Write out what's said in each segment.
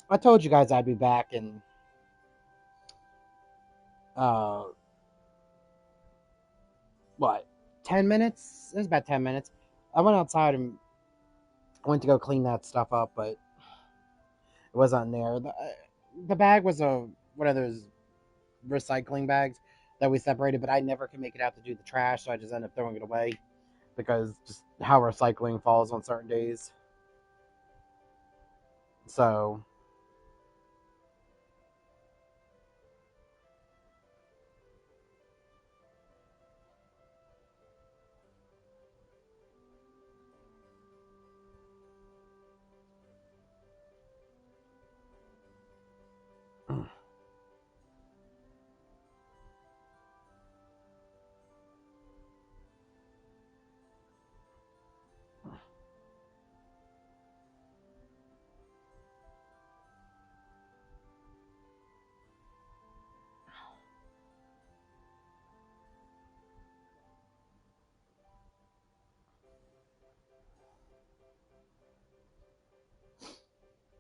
I told you guys I'd be back in uh what 10 minutes? It was about 10 minutes. I went outside and went to go clean that stuff up, but it wasn't there. The bag was a one of those recycling bags that we separated, but I never could make it out to do the trash, so I just ended up throwing it away because just how recycling falls on certain days. So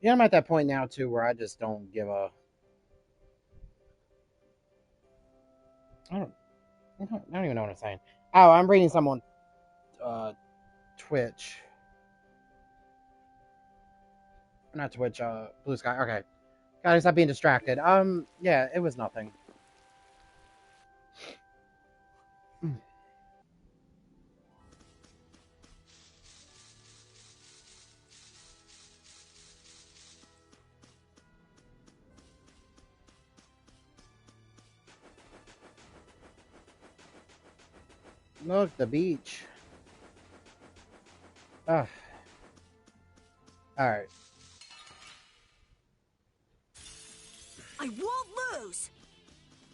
yeah, I'm at that point now too where I just don't give a. I don't. I don't even know what I'm saying. Oh, I'm reading someone Twitch. Not Twitch, Blue Sky. Okay. Gotta stop being distracted. Yeah, it was nothing. Look, the beach. Ugh. Alright. I won't lose!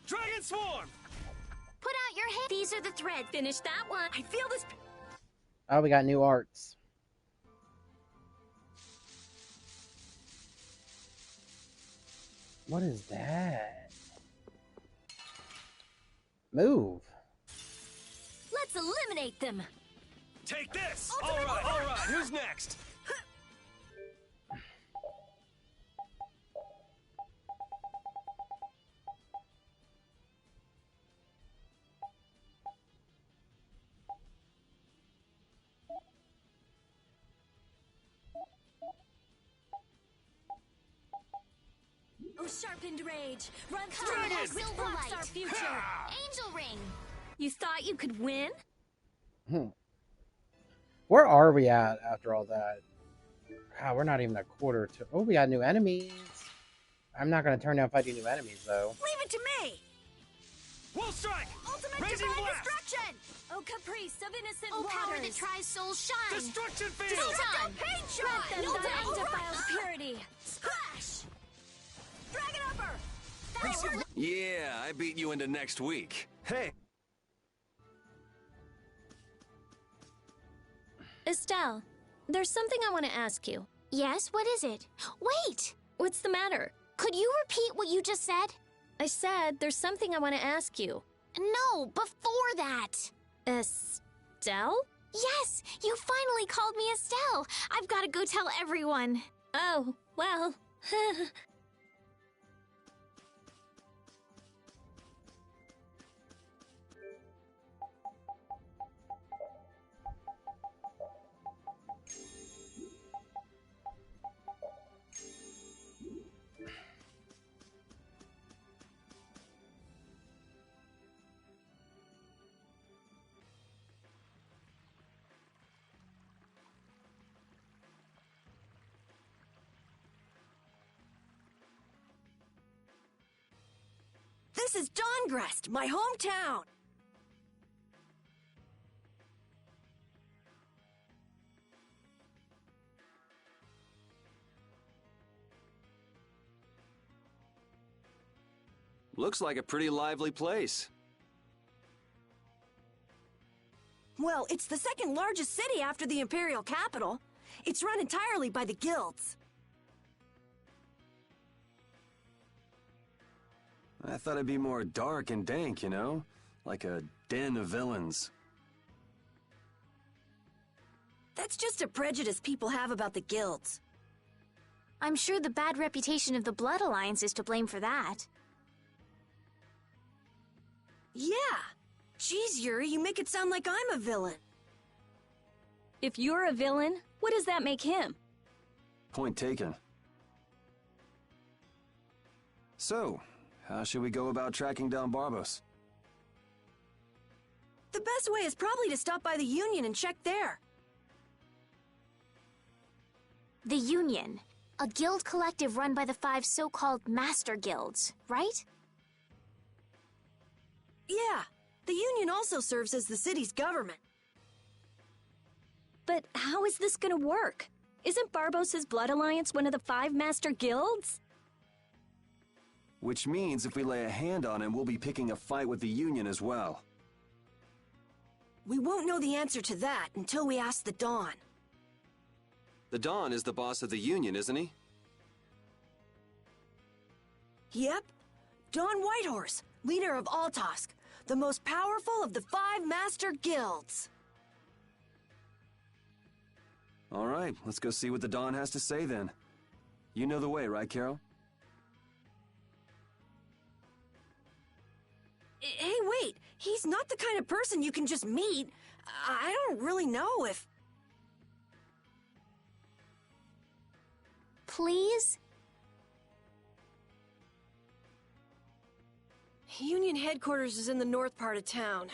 Dragon Swarm! Put out your hand. These are the threads. Finish that one. I feel this. Oh, we got new arts. What is that? Move. Let's eliminate them. Take this! Ultimate Alright, who's next? Oh, sharpened rage. Run Dragon! through us. Will blocks our future. Angel ring. You thought you could win? Where are we at after all that? Wow, we're not even a quarter to. Oh, we got new enemies. I'm not gonna turn down fighting new enemies though. Leave it to me! Wolf Strike! Ultimate Raising divine blast! destruction! Oh, caprice of innocent Oh, power waters. that tries souls shine. Destruction Field! Photon. Pain shot! Let them No die doubt. undefiled purity. Splash! Dragon upper! Yeah, I beat you into next week. Hey! Estelle, there's something I want to ask you. Yes, what is it? Wait! What's the matter? Could you repeat what you just said? I said there's something I want to ask you. No, before that. Estelle? Yes, you finally called me Estelle. I've got to go tell everyone. Oh, well. This is Dahngrest, my hometown! Looks like a pretty lively place. Well, it's the second largest city after the Imperial capital. It's run entirely by the guilds. I thought it'd be more dark and dank, you know? Like a den of villains. That's just a prejudice people have about the guilds. I'm sure the bad reputation of the Blood Alliance is to blame for that. Yeah. Jeez, Yuri, you make it sound like I'm a villain. If you're a villain, what does that make him? Point taken. So, how should we go about tracking down Barbos? The best way is probably to stop by the Union and check there. The Union. A guild collective run by the 5 so-called Master Guilds, right? Yeah. The Union also serves as the city's government. But how is this gonna work? Isn't Barbos' Blood Alliance one of the 5 Master Guilds? Which means if we lay a hand on him, we'll be picking a fight with the Union as well. We won't know the answer to that until we ask the Dawn. The Dawn is the boss of the Union, isn't he? Yep. Dawn Whitehorse, leader of Altosk, the most powerful of the 5 Master Guilds. All right, let's go see what the Dawn has to say then. You know the way, right, Carol? Hey, wait. He's not the kind of person you can just meet. I don't really know if... Please? Union headquarters is in the north part of town.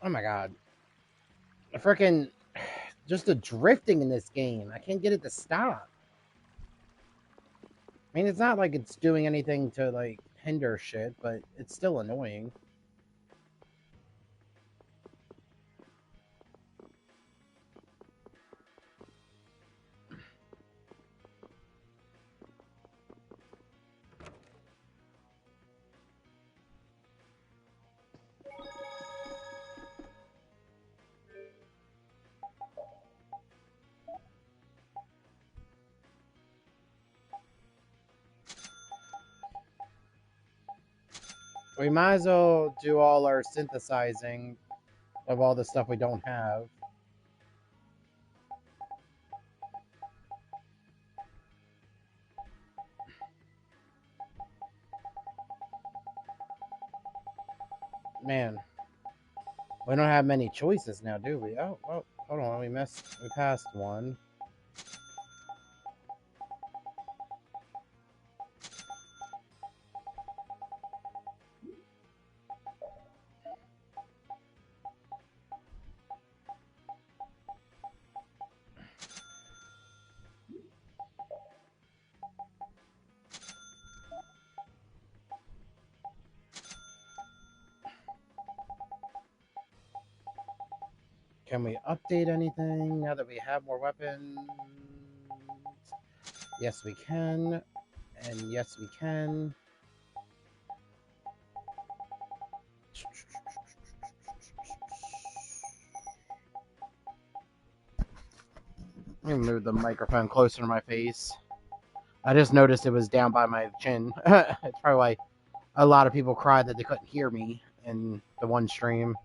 Oh my god. The frickin' just the drifting in this game. I can't get it to stop. I mean, it's not like it's doing anything to, like, hinder shit, but it's still annoying. We might as well do all our synthesizing of all the stuff we don't have. Man, we don't have many choices now, do we? Oh, hold on, we passed one. Can we update anything now that we have more weapons? Yes, we can. And yes, we can. Let me move the microphone closer to my face. I just noticed it was down by my chin. It's probably why a lot of people cried that they couldn't hear me in the one stream.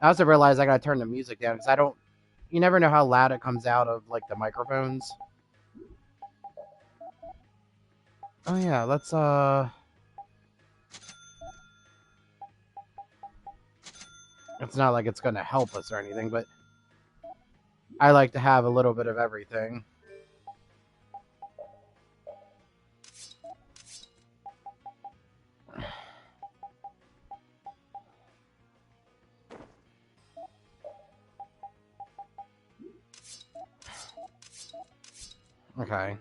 I also realized I gotta turn the music down because you never know how loud it comes out of, like, the microphones. Oh yeah, let's, it's not like it's gonna help us or anything, but I like to have a little bit of everything. Okay.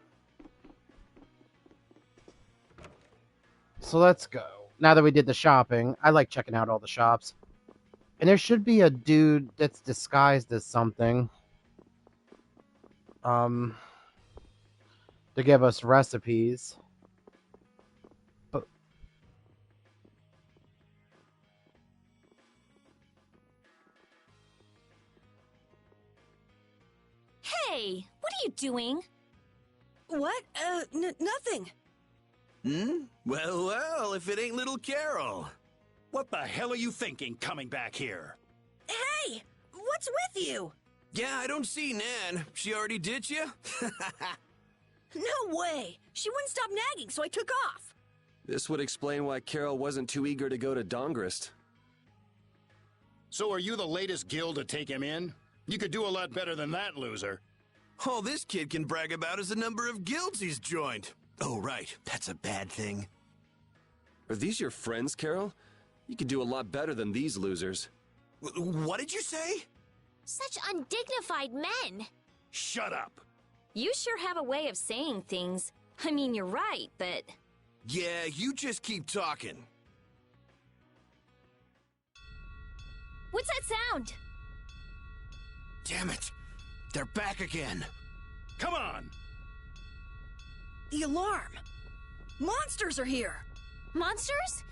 So let's go. Now that we did the shopping, I like checking out all the shops. And there should be a dude that's disguised as something. To give us recipes. But Hey, what are you doing? What? Nothing. Hmm? Well, well, if it ain't little Carol. What the hell are you thinking coming back here? Hey! What's with you? Yeah, I don't see Nan. She already ditched you? No way! She wouldn't stop nagging, so I took off. This would explain why Carol wasn't too eager to go to Dahngrest. So are you the latest guild to take him in? You could do a lot better than that, loser. All this kid can brag about is the number of guilds he's joined. Oh, right. That's a bad thing. Are these your friends, Carol? You could do a lot better than these losers. What did you say? Such undignified men. Shut up. You sure have a way of saying things. I mean, you're right, but... Yeah, you just keep talking. What's that sound? Damn it. They're back again. Come on! The alarm! Monsters are here! Monsters?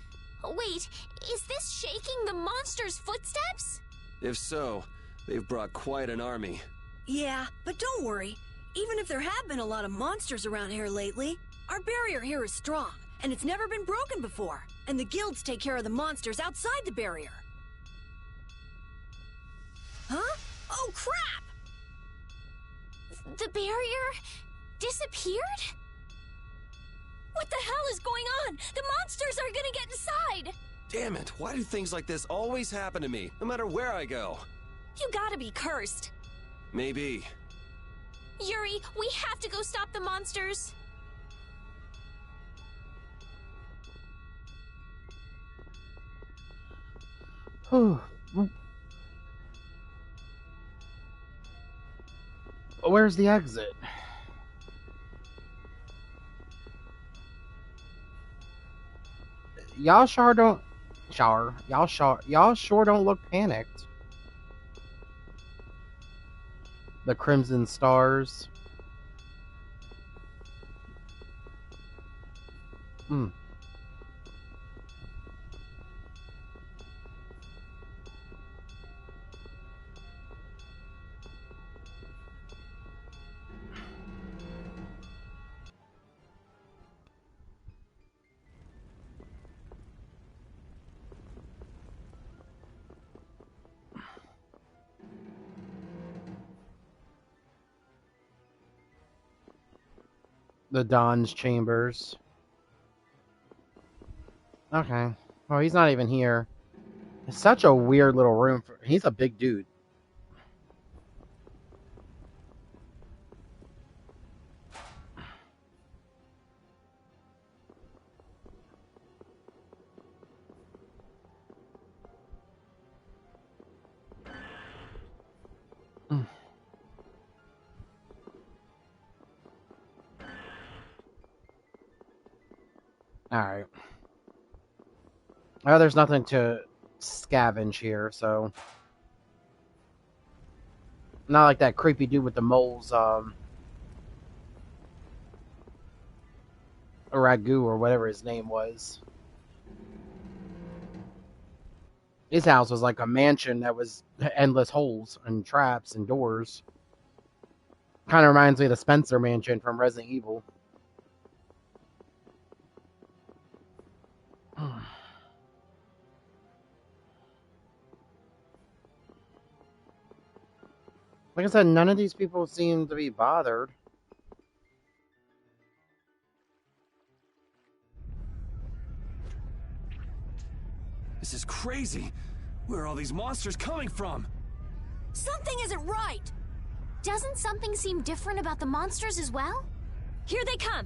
Wait, is this shaking the monsters' footsteps? If so, they've brought quite an army. Yeah, but don't worry. Even if there have been a lot of monsters around here lately, our barrier here is strong, and it's never been broken before. And the guilds take care of the monsters outside the barrier. Huh? Oh, crap! The barrier disappeared? What the hell is going on? The monsters are gonna get inside! Damn it, why do things like this always happen to me, no matter where I go? You gotta be cursed. Maybe. Yuri, we have to go stop the monsters. Where's the exit? Y'all sure don't y'all sure don't look panicked. The Crimson Stars. The Dawn's chambers. Okay. Well, he's not even here. It's such a weird little room. He's a big dude. Alright. Oh, there's nothing to scavenge here, so... Not like that creepy dude with the moles, Ragu, or whatever his name was. His house was like a mansion that was endless holes and traps and doors. Kind of reminds me of the Spencer mansion from Resident Evil. Like I said, none of these people seem to be bothered. This is crazy. Where are all these monsters coming from? Something isn't right! Doesn't something seem different about the monsters as well? Here they come.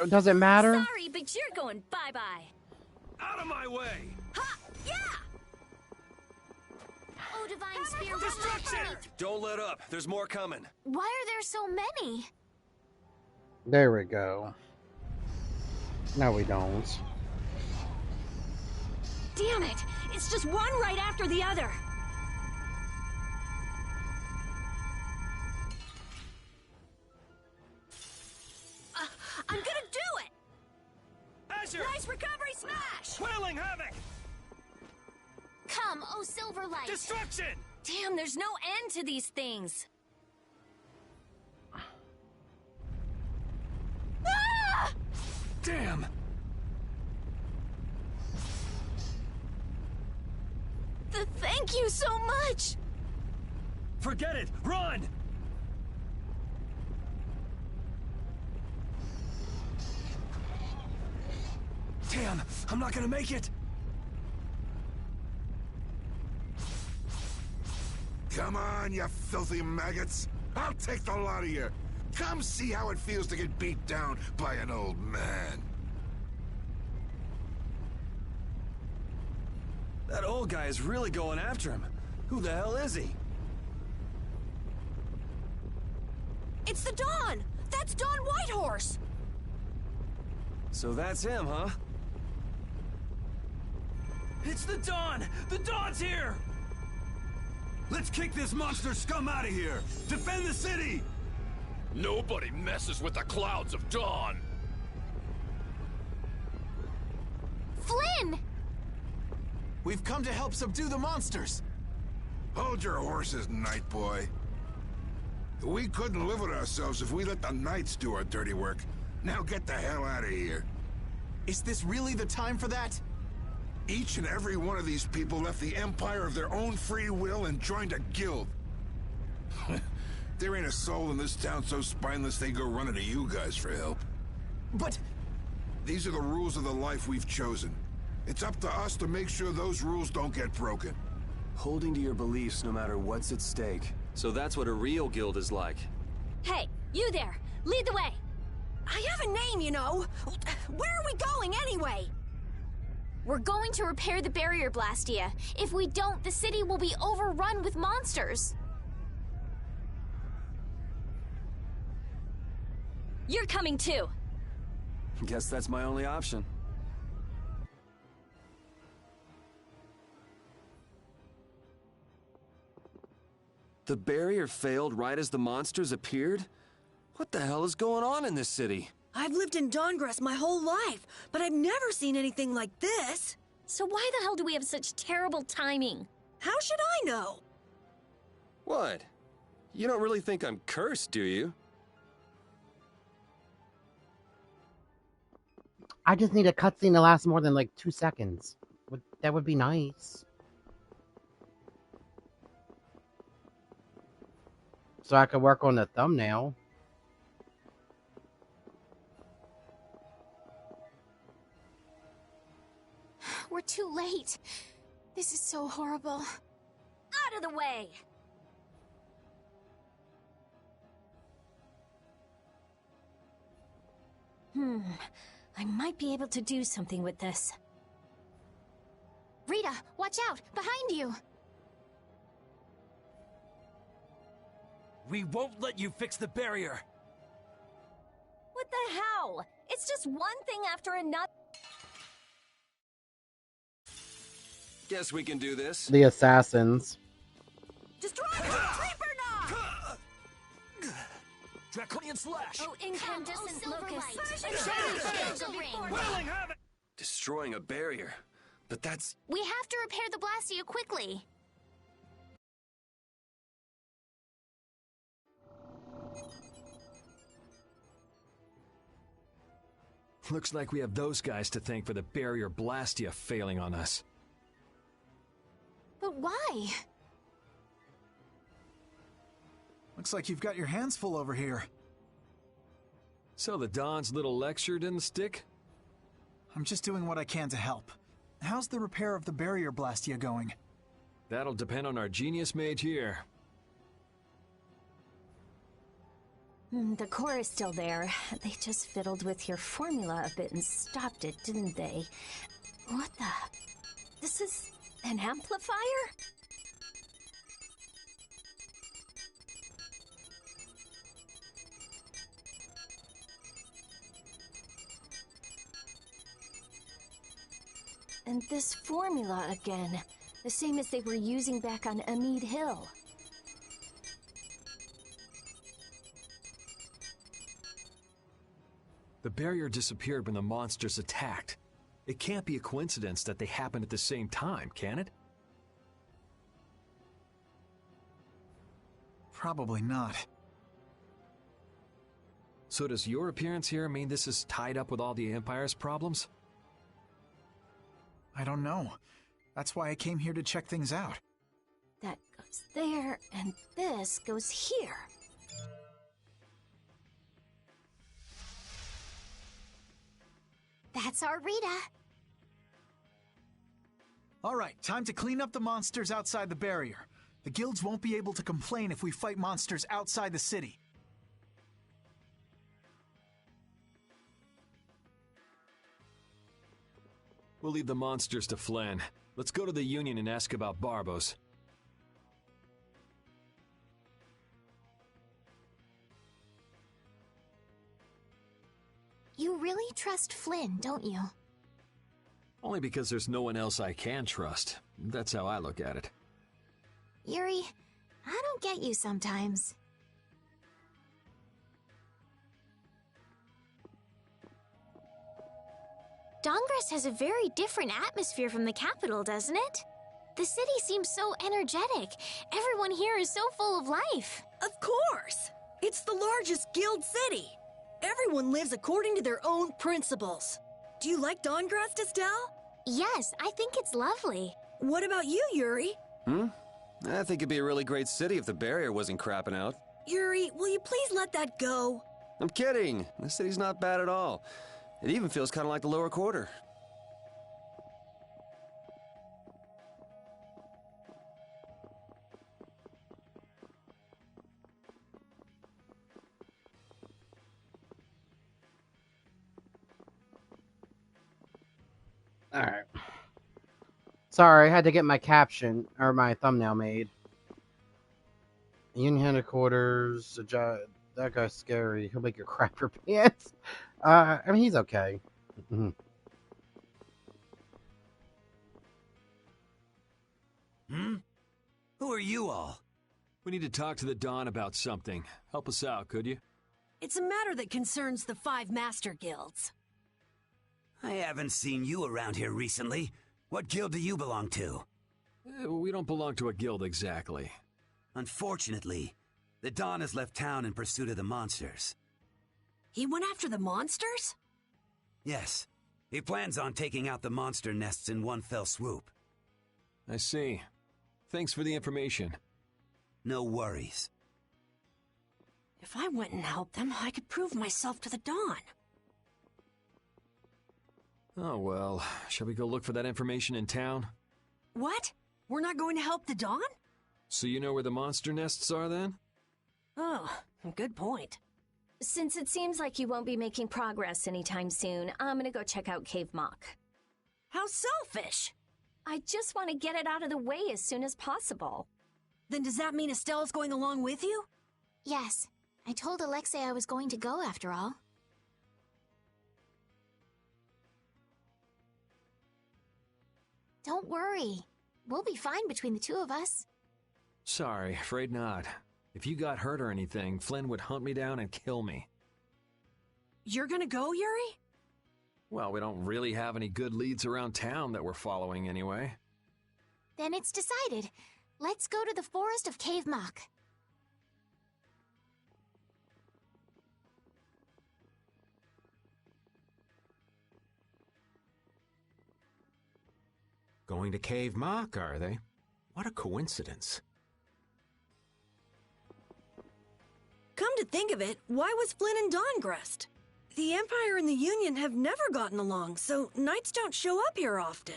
Does it matter? Sorry, but you're going bye-bye. Out of my way! Ha! Yeah! Oh, Divine Spear, Destruction! Don't let up. There's more coming. why are there so many? There we go. No, we don't. Damn it! It's just one right after the other! I'm gonna do it! Azure! Nice recovery smash! Wailing havoc! Come, oh Silverlight! Destruction! Damn, there's no end to these things. Damn! Thank you so much! Forget it! Run! Damn! I'm not gonna make it! Come on, you filthy maggots! I'll take the lot of you! Come see how it feels to get beat down by an old man! That old guy is really going after him. Who the hell is he? It's the Dawn! That's Dawn Whitehorse! So that's him, huh? It's the Dawn! The Dawn's here! Let's kick this monster scum out of here! Defend the city! Nobody messes with the clouds of dawn! Flynn! We've come to help subdue the monsters. Hold your horses, Night Boy. We couldn't live with ourselves if we let the Knights do our dirty work. Now get the hell out of here. Is this really the time for that? Each and every one of these people left the Empire of their own free will and joined a guild. There ain't a soul in this town so spineless they go running to you guys for help. But... These are the rules of the life we've chosen. It's up to us to make sure those rules don't get broken. Holding to your beliefs no matter what's at stake. So that's what a real guild is like. Hey, you there! Lead the way! I have a name, you know! Where are we going, anyway? We're going to repair the barrier blastia. If we don't, the city will be overrun with monsters. You're coming too! Guess that's my only option. The barrier failed right as the monsters appeared? What the hell is going on in this city? I've lived in Dahngrest my whole life, but I've never seen anything like this. So why the hell do we have such terrible timing? How should I know? What? You don't really think I'm cursed, do you? I just need a cutscene to last more than like 2 seconds. That would be nice. So I could work on the thumbnail. We're too late. This is so horrible. Out of the way! I might be able to do something with this. Rita, watch out! Behind you! We won't let you fix the barrier! What the hell? It's just one thing after another. Guess we can do this. The assassins. Destroy the Reaper Knock! Draconian slash! Oh, incandescent locust. Wailing havoc! Destroying a barrier. But that's... We have to repair the blastia quickly. Looks like we have those guys to thank for the barrier blastia failing on us. But why? Looks like you've got your hands full over here. So the Don's little lecture didn't stick? I'm just doing what I can to help. How's the repair of the barrier blastia going? That'll depend on our genius mage here. The core is still there. They just fiddled with your formula a bit and stopped it, didn't they? What the... This is an amplifier? And this formula again. The same as they were using back on Amid Hill. The barrier disappeared when the monsters attacked. It can't be a coincidence that they happened at the same time, can it? Probably not. So does your appearance here mean this is tied up with all the Empire's problems? I don't know. That's why I came here to check things out. That goes there, and this goes here. That's our Rita. Alright, time to clean up the monsters outside the barrier. The guilds won't be able to complain if we fight monsters outside the city. We'll leave the monsters to Flynn. Let's go to the Union and ask about Barbos. You really trust Flynn, don't you? Only because there's no one else I can trust. That's how I look at it. Yuri, I don't get you sometimes. Dahngrest has a very different atmosphere from the capital, doesn't it? The city seems so energetic. Everyone here is so full of life. Of course! It's the largest guild city. Everyone lives according to their own principles. Do you like Dahngrest, Estelle? Yes, I think it's lovely. What about you, Yuri? I think it'd be a really great city if the barrier wasn't crapping out. Yuri, will you please let that go? I'm kidding. The city's not bad at all. It even feels kind of like the lower quarter. Alright. Sorry, I had to get my caption, or my thumbnail made. Union headquarters, that guy's scary. He'll make you crap your pants. I mean, he's okay. Who are you all? We need to talk to the Dawn about something. Help us out, could you? It's a matter that concerns the 5 master guilds. I haven't seen you around here recently. What guild do you belong to? We don't belong to a guild exactly. Unfortunately, the Dawn has left town in pursuit of the monsters. He went after the monsters? Yes. He plans on taking out the monster nests in one fell swoop. I see. Thanks for the information. No worries. If I went and helped them, I could prove myself to the Dawn. Oh well, shall we go look for that information in town? What? We're not going to help the Dawn? So you know where the monster nests are then? Oh, good point. Since it seems like you won't be making progress anytime soon, I'm gonna go check out Cave Mock. How selfish! I just want to get it out of the way as soon as possible. Then does that mean Estelle's going along with you? Yes. I told Alexei I was going to go after all. Don't worry. We'll be fine between the two of us. Sorry, afraid not. If you got hurt or anything, Flynn would hunt me down and kill me. You're gonna go, Yuri? Well, we don't really have any good leads around town that we're following anyway. Then it's decided. Let's go to the forest of Cave Mock. Going to Cave Mock, are they? What a coincidence. Come to think of it, why was Flynn in Dahngrest? The Empire and the Union have never gotten along, so knights don't show up here often.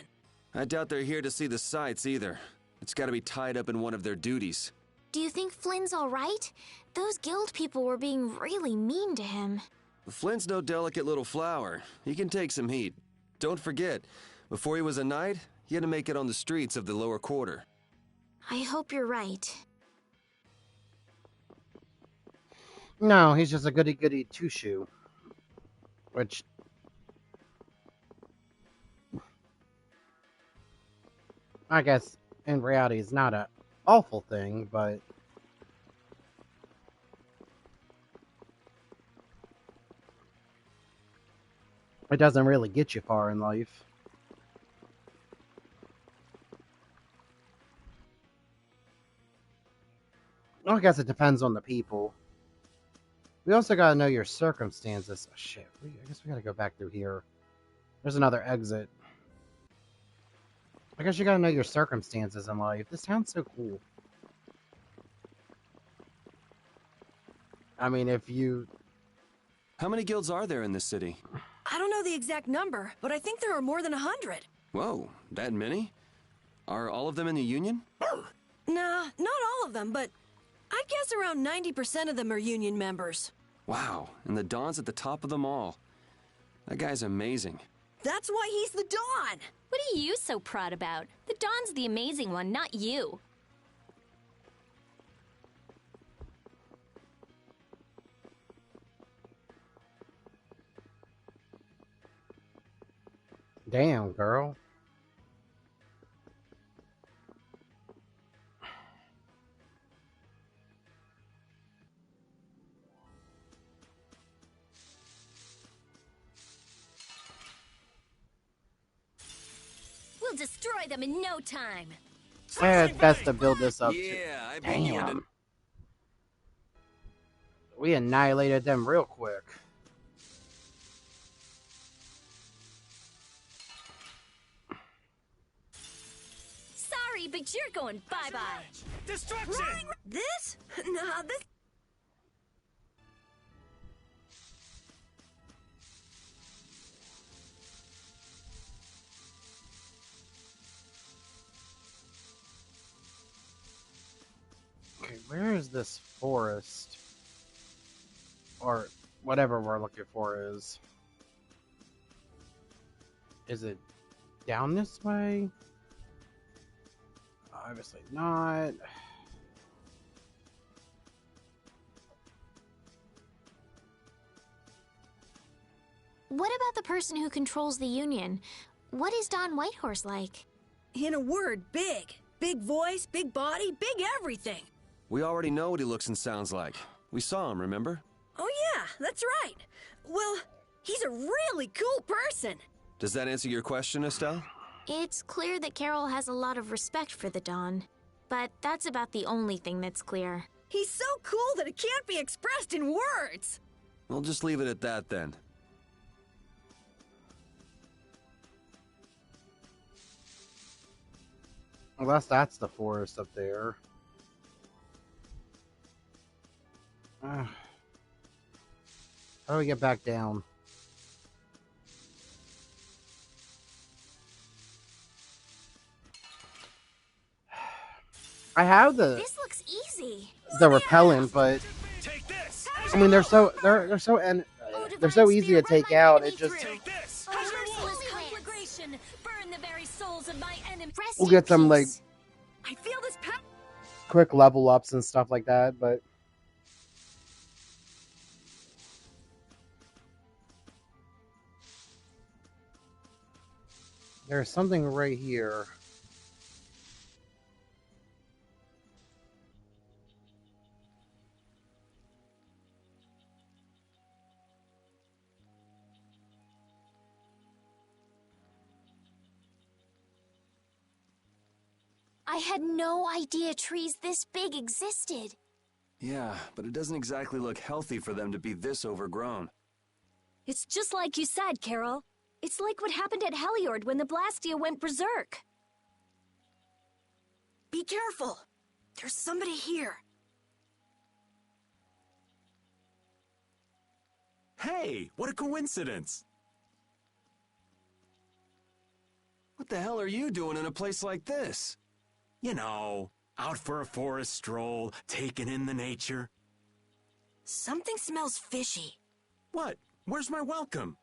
I doubt they're here to see the sights either. It's gotta be tied up in one of their duties. Do you think Flynn's all right? Those guild people were being really mean to him. Flynn's no delicate little flower. He can take some heat. Don't forget, before he was a knight, he had to make it on the streets of the lower quarter. I hope you're right. No, he's just a goody-goody two-shoe. Which... I guess, in reality, is not an awful thing, but... it doesn't really get you far in life. Well, I guess it depends on the people. We also gotta know your circumstances. Oh, shit. I guess we gotta go back through here. There's another exit. I guess you gotta know your circumstances in life. This sounds so cool. I mean, if you... How many guilds are there in this city? I don't know the exact number, but I think there are more than 100. Whoa, that many? Are all of them in the Union? Nah, not all of them, but I'd guess around 90% of them are Union members. Wow, and the Dawn's at the top of them all. That guy's amazing. That's why he's the Dawn! What are you so proud about? The Dawn's the amazing one, not you. Damn, girl. We'll destroy them in no time. It's best to build this up. Yeah, I bet you Damn. We annihilated them real quick. Sorry, but you're going bye-bye. Destruction! This? Nah, this... Okay, where is this forest? Or whatever we're looking for is. Is it down this way? Obviously not. What about the person who controls the Union? What is Don Whitehorse like? In a word, big. Big voice, big body, big everything. We already know what he looks and sounds like. We saw him, remember? Oh yeah, that's right. Well, he's a really cool person. Does that answer your question, Estelle? It's clear that Carol has a lot of respect for the Dawn, but that's about the only thing that's clear. He's so cool that it can't be expressed in words. We'll just leave it at that then. Unless that's the forest up there. How do we get back down? I have This looks easy. the repellent, but I mean they're so easy to take out. It just we'll get some like I feel this quick level ups and stuff like that, but there's something right here. I had no idea trees this big existed. Yeah, but it doesn't exactly look healthy for them to be this overgrown. It's just like you said, Carol. It's like what happened at Heliord when the Blastia went berserk. Be careful. There's somebody here. Hey, what a coincidence! What the hell are you doing in a place like this? You know, out for a forest stroll, taking in the nature. Something smells fishy. What? Where's my welcome?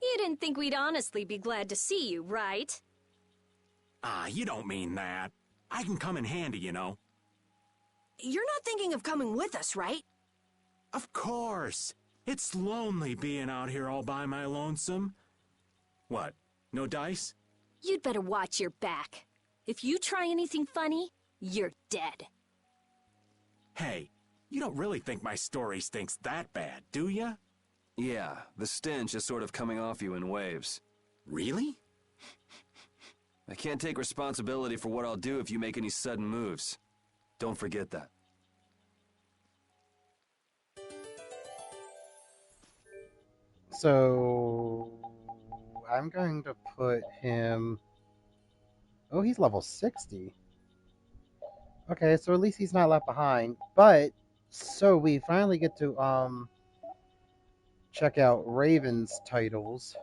You didn't think we'd honestly be glad to see you, right? Ah, you don't mean that. I can come in handy, you know. You're not thinking of coming with us, right? Of course. It's lonely being out here all by my lonesome. What, no dice? You'd better watch your back. If you try anything funny, you're dead. Hey, you don't really think my story stinks that bad, do ya? Yeah, the stench is sort of coming off you in waves. Really? I can't take responsibility for what I'll do if you make any sudden moves. Don't forget that. So I'm going to put him. Oh, he's level 60. Okay, so at least he's not left behind. But so we finally get to check out Raven's titles.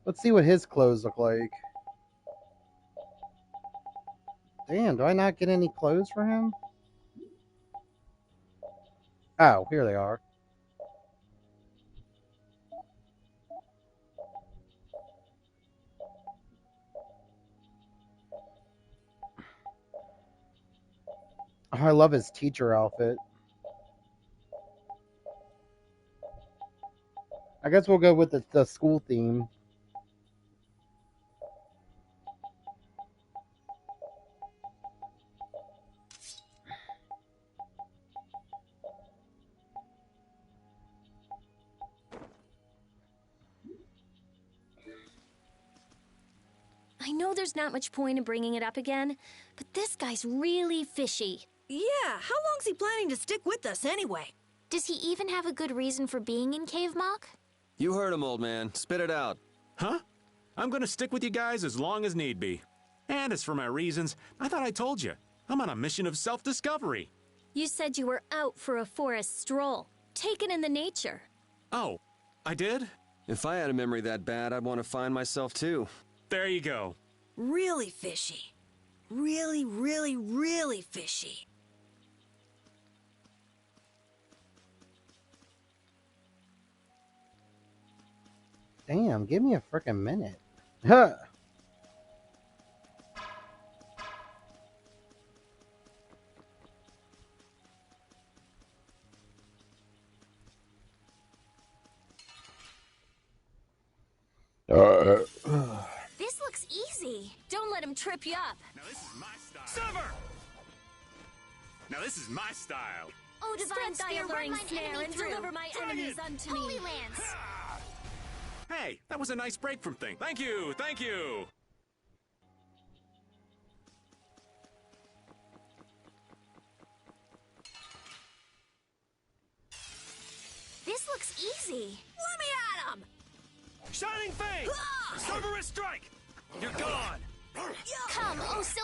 Let's see what his clothes look like. Damn, do I not get any clothes for him? Oh, here they are. Oh, I love his teacher outfit. I guess we'll go with the school theme. I know there's not much point in bringing it up again, but this guy's really fishy. Yeah, how long's he planning to stick with us anyway? Does he even have a good reason for being in Cave Mock? You heard him, old man. Spit it out. Huh? I'm gonna stick with you guys as long as need be. And as for my reasons, I thought I told you. I'm on a mission of self-discovery. You said you were out for a forest stroll, taken in the nature. Oh, I did? If I had a memory that bad, I'd want to find myself too. There you go. Really fishy. Really, really, really fishy. Damn, give me a freaking minute. Huh. This looks easy. Don't let him trip you up. Now this is my style. Sever! Now this is my style. Oh, divine Spread thy spear, run alluring mine snare enemy and through. deliver my enemies unto Holy me. lands. Hey, that was a nice break from things. Thank you, thank you. This looks easy. Let me at him! Shining Fang! Cerberus Strike! You're gone! Come, oh so...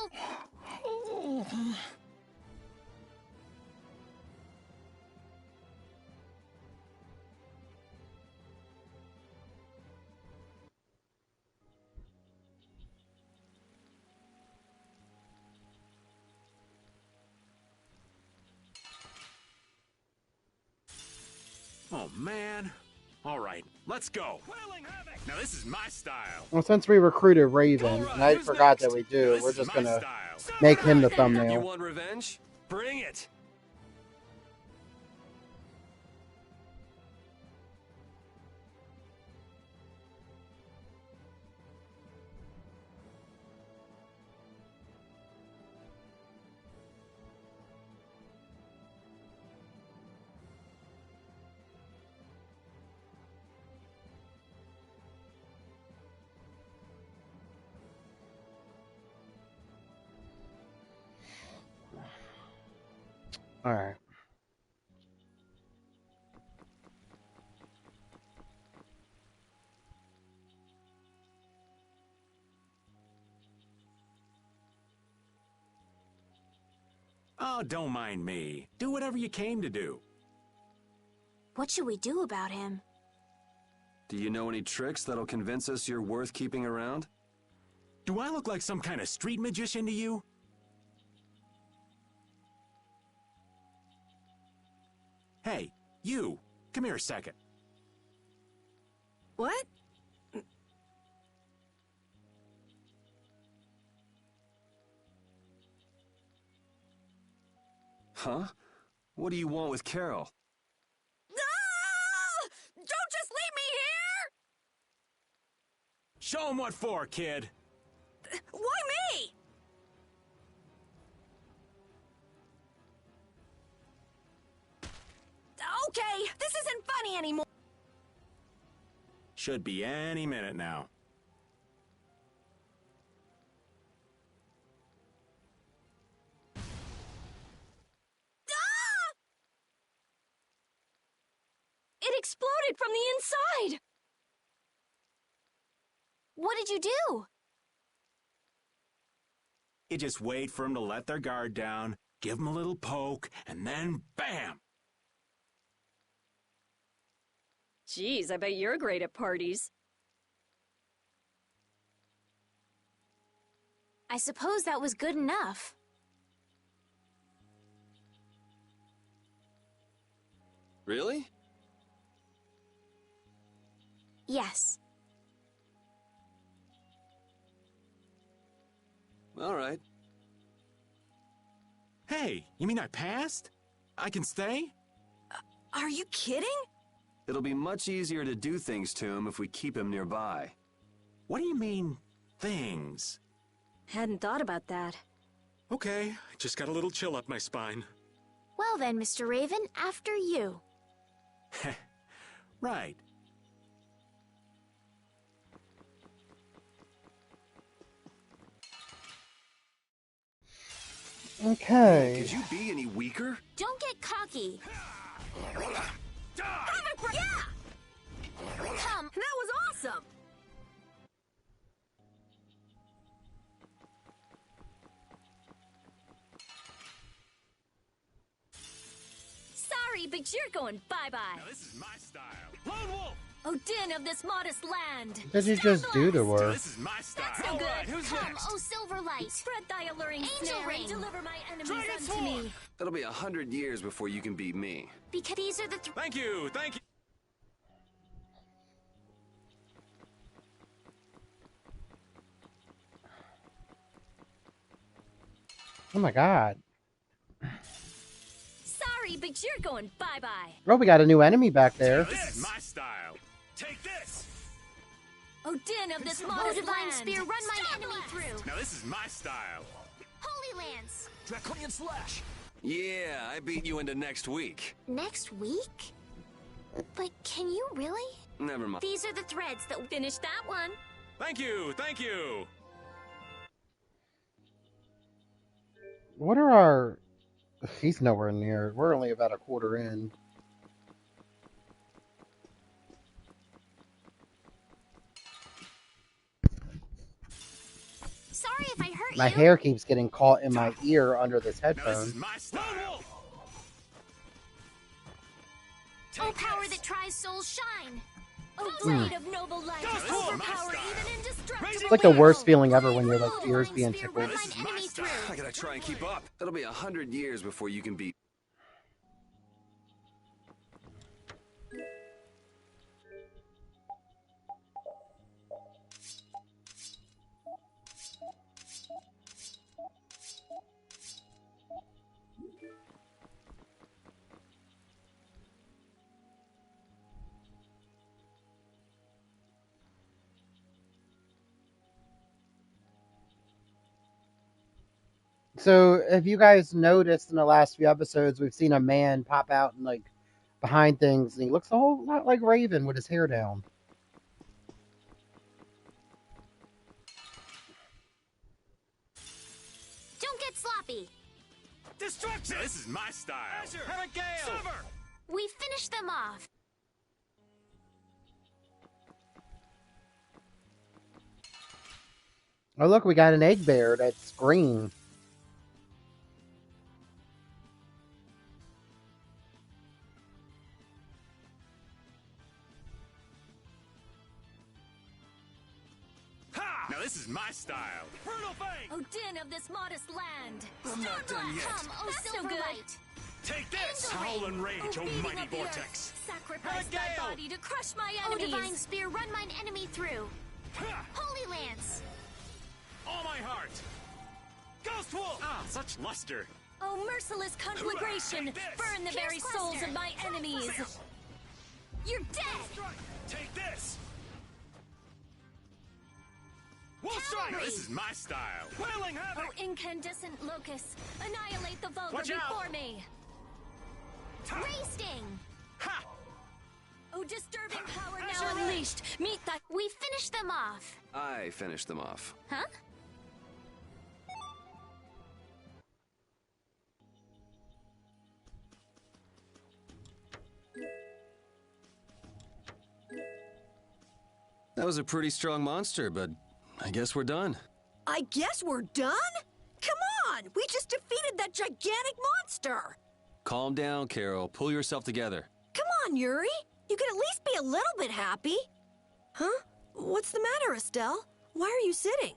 Oh, man. All right, let's go. Now this is my style. Well, since we recruited Raven, and I forgot that we do, we're just gonna make him the You thumbnail. want revenge? Bring it! Alright. Oh, don't mind me. Do whatever you came to do. What should we do about him? Do you know any tricks that'll convince us you're worth keeping around? Do I look like some kind of street magician to you? Hey, you. Come here a second. What? Huh? What do you want with Carol? Ah! Don't just leave me here! Show him what for, kid. Why me? Okay, this isn't funny anymore. Should be any minute now. It exploded from the inside! What did you do? You just wait for them to let their guard down, give them a little poke, and then bam! Jeez, I bet you're great at parties. I suppose that was good enough. Really? Yes. All right. Hey, you mean I passed? I can stay? Are you kidding? It'll be much easier to do things to him if we keep him nearby. What do you mean, things? Hadn't thought about that. Okay, just got a little chill up my spine. Well then, Mr. Raven, after you. Right. Okay. Could you be any weaker? Don't get cocky. Yeah! Come. That was awesome! Sorry, but you're going bye-bye. Now this is my style. Lone Wolf! Oh, din of this modest land! What did you just do to Now her? this is my style. That's no good! Alright, who's Come, next? oh Silverlight. Spread thy alluring Angel snare ring. and deliver my enemies Dragon unto sword. me. It'll be 100 years before you can beat me. Because these are the Thank you, thank you. Oh my god. Sorry, but you're going bye-bye. Oh, we got a new enemy back there. This is my style. Take this! Oh, din of this Oh, modest Divine land! Spear, run my enemy through. Now this is my style. Holy Lance. Draconian Slash! Yeah, I beat you into next week. Next week? But can you really? Never mind. These are the threads that Finish that one. Thank you, thank you. What are our... He's nowhere near. We're only about a quarter in. Sorry if I hurt My you. hair keeps getting caught in my ear under this Now this headphone. is my style. Oh, power that tries souls shine. Oh, blade of noble light! This is my Overpower style. even indestructible! It's like the worst feeling ever when your like ears being Spear, tickled. run mine enemy through. I gotta try and keep up. It'll be 100 years before you can beat. So, if you guys noticed in the last few episodes, we've seen a man pop out and like behind things, and he looks a whole lot like Raven with his hair down. Don't get sloppy. Destruction! Now this is my style. Azure! Have a gale. Silver! We finished them off. Oh, look, we got an egg bear that's green. Ha! Now this is my style. Brutal Fang! Oh, din of this modest land! I'm not done yet. Come, oh That's no good. Silverlight. Take this! Howl and rage, oh beating mighty of the vortex. earth, sacrifice thy Gale. body to crush my Oh, enemies! Divine Spear, run mine enemy through. Ha! Holy Lance. All my heart. Ghost Wolf! Ah, such luster. Oh, merciless conflagration! Take this. Burn the very Pierce souls cluster. of my enemies! You're dead! Strike! Take this! Wolf Strike! Now this is my style. Wailing Havoc! Oh, incandescent locust! Annihilate the vulgar Watch out. before me! Ray Sting. Ha! Oh, disturbing power now Sorry. unleashed! Meet the— We finished them off. I finished them off. Huh? That was a pretty strong monster, but I guess we're done. I guess we're done? Come on! We just defeated that gigantic monster! Calm down, Carol. Pull yourself together. Come on, Yuri! You can at least be a little bit happy! Huh? What's the matter, Estelle? Why are you sitting?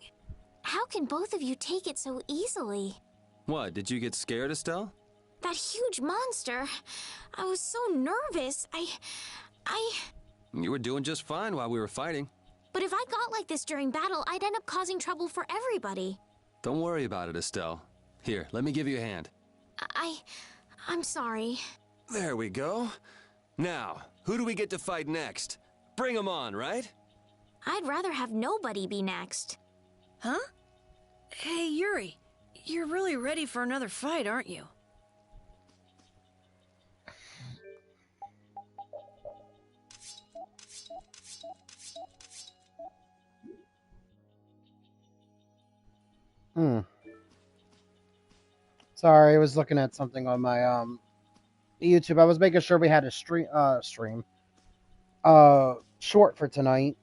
How can both of you take it so easily? What, did you get scared, Estelle? That huge monster. I was so nervous. You were doing just fine while we were fighting. But if I got like this during battle, I'd end up causing trouble for everybody. Don't worry about it, Estelle. Here, let me give you a hand. I'm sorry. There we go. Now, who do we get to fight next? Bring 'em on, right? I'd rather have nobody be next. Huh? Hey, Yuri. You're really ready for another fight, aren't you? Sorry, I was looking at something on my YouTube. I was making sure we had a stream short for tonight.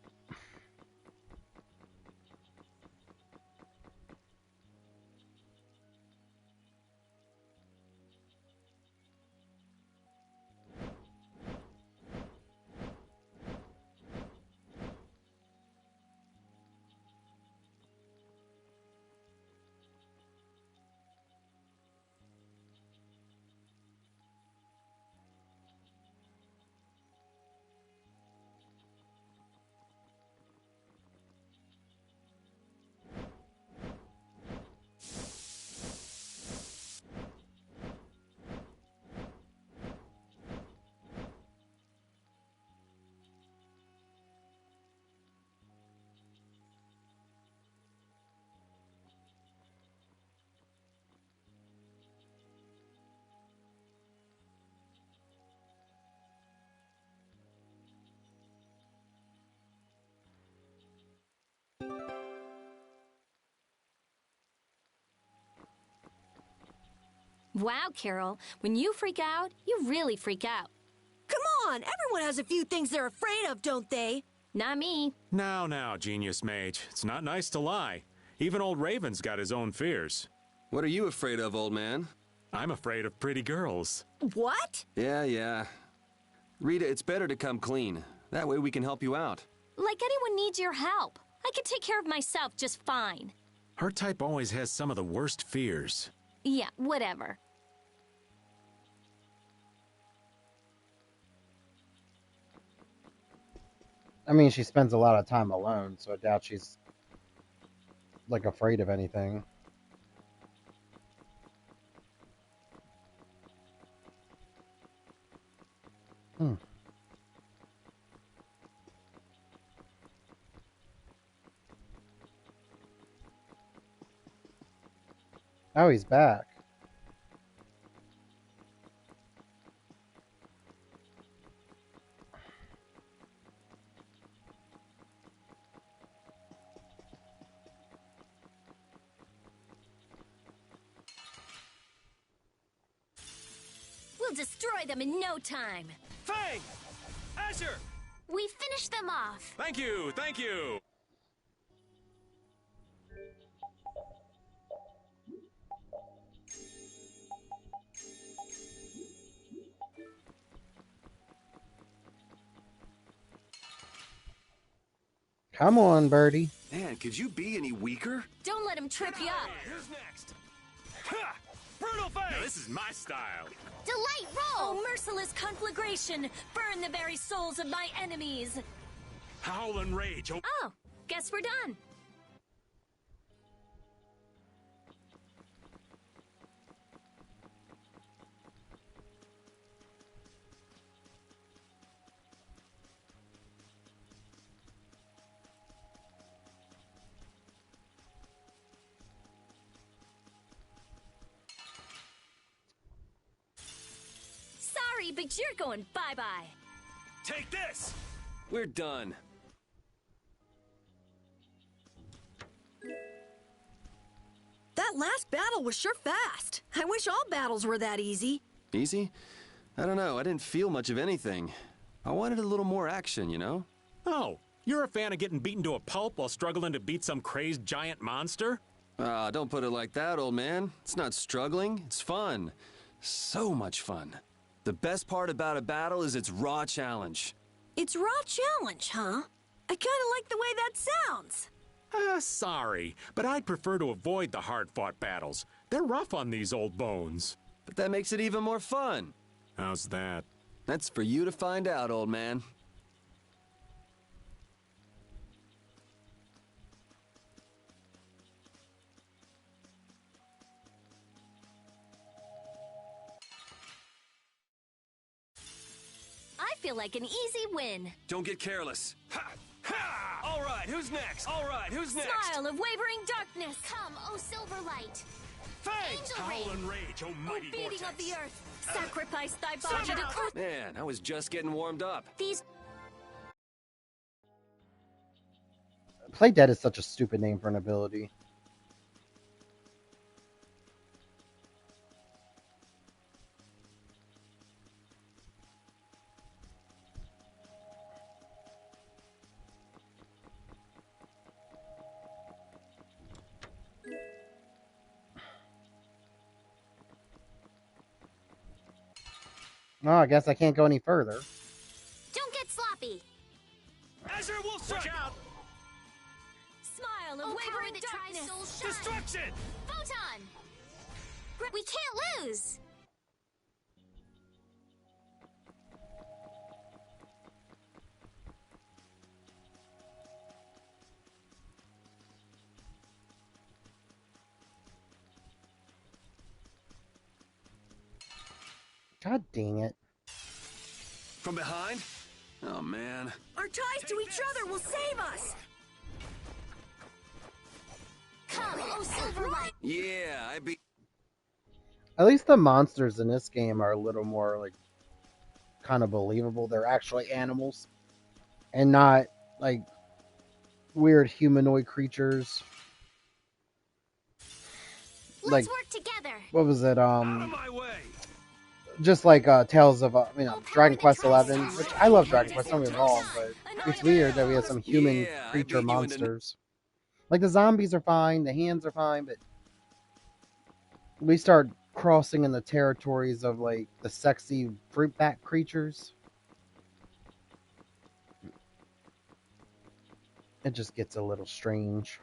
Wow, Carol. When you freak out, you really freak out. Come on! Everyone has a few things they're afraid of, don't they? Not me. Now, Genius Mage. It's not nice to lie. Even old Raven's got his own fears. What are you afraid of, old man? I'm afraid of pretty girls. What? Yeah. Rita, it's better to come clean. That way we can help you out. Like anyone needs your help. I can take care of myself just fine. Her type always has some of the worst fears. Yeah, whatever. I mean, she spends a lot of time alone, so I doubt she's, like, afraid of anything. Oh, he's back. We'll destroy them in no time. Faye! Asher! We finished them off. Thank you! Come on, Birdie. Man, could you be any weaker? Don't let him trip you up. Who's next? Ha! Brutal Faye! Now, this is my style. Delight roll! Oh, merciless conflagration! Burn the very souls of my enemies! Howl and rage. Oh, guess we're done. Sorry, but you're going bye-bye. Take this! We're done. That last battle was sure fast. I wish all battles were that easy. Easy? I don't know. I didn't feel much of anything. I wanted a little more action, you know? Oh, you're a fan of getting beaten to a pulp while struggling to beat some crazed giant monster? Ah, don't put it like that, old man. It's not struggling. It's fun. So much fun. The best part about a battle is its raw challenge. It's raw challenge, huh? I kinda like the way that sounds. Sorry, but I'd prefer to avoid the hard-fought battles. They're rough on these old bones. But that makes it even more fun. How's that? That's for you to find out, old man. I feel like an easy win. Don't get careless. Ha! Ha! All right, who's next? All right, who's next? Smile of wavering darkness. Come, oh Silverlight. Fangs! Angel Howl Rain. and rage, oh mighty Beating vortex. of the earth. Sacrifice thy body to crush. Man, I was just getting warmed up. These Play Dead is such a stupid name for an ability. Oh, I guess I can't go any further. don't get sloppy. Azure Wolf Strike! Watch out! Smile of Oh, power wavering that tries darkness. soul shine. Destruction! Photon. We can't lose. God dang it. From behind? Oh, man. Our ties to each other will save us. Come, oh Silverlight. Yeah, I beat... At least the monsters in this game are a little more, like, kind of believable. They're actually animals. And not, like, weird humanoid creatures. Let's Like, work together. what was it? Out of my way! Just like Tales of, Dragon Quest 11, which I love Dragon Quest, don't get me wrong, but it's weird that we have some human Yeah, I creature beat you into- monsters. Like the zombies are fine, the hands are fine, but we start crossing in the territories of like the sexy fruit bat creatures. It just gets a little strange.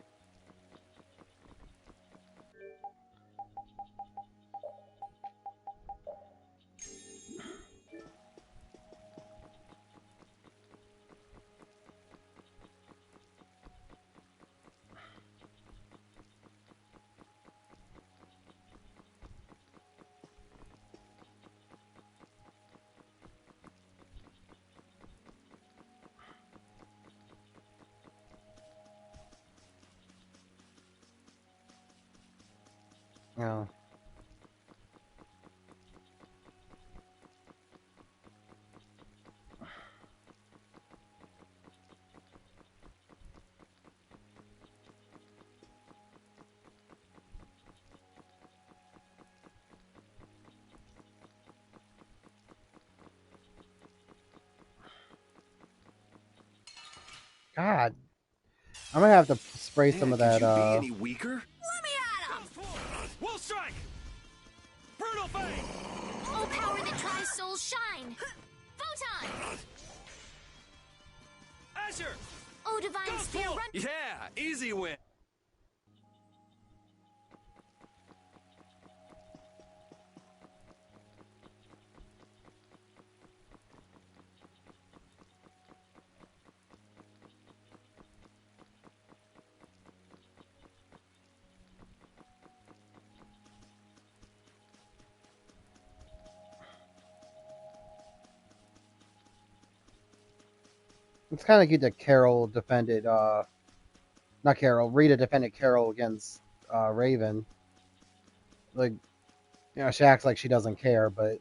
Yeah. God. I'm gonna have to spray some of that, Could you be any weaker? Let me at him. Wolf Strike! Brutal Fang! Oh, power that tries soul shine. Photon. Azure! Oh, divine sphere run. Yeah, easy win. it's kind of cute that Carol defended, not Carol, Rita defended Carol against Raven. Like, she acts like she doesn't care, but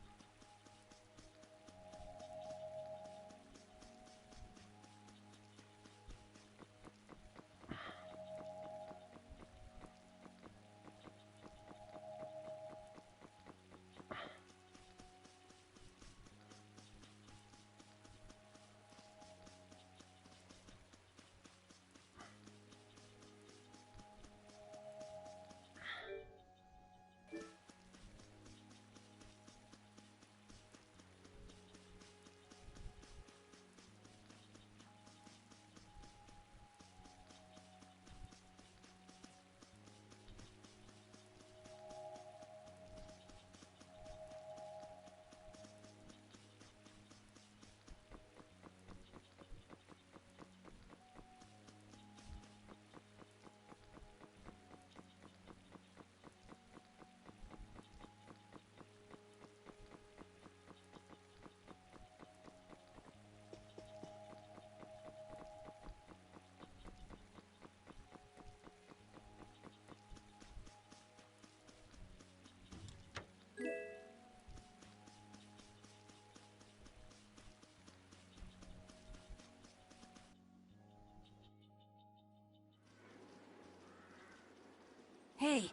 Hey,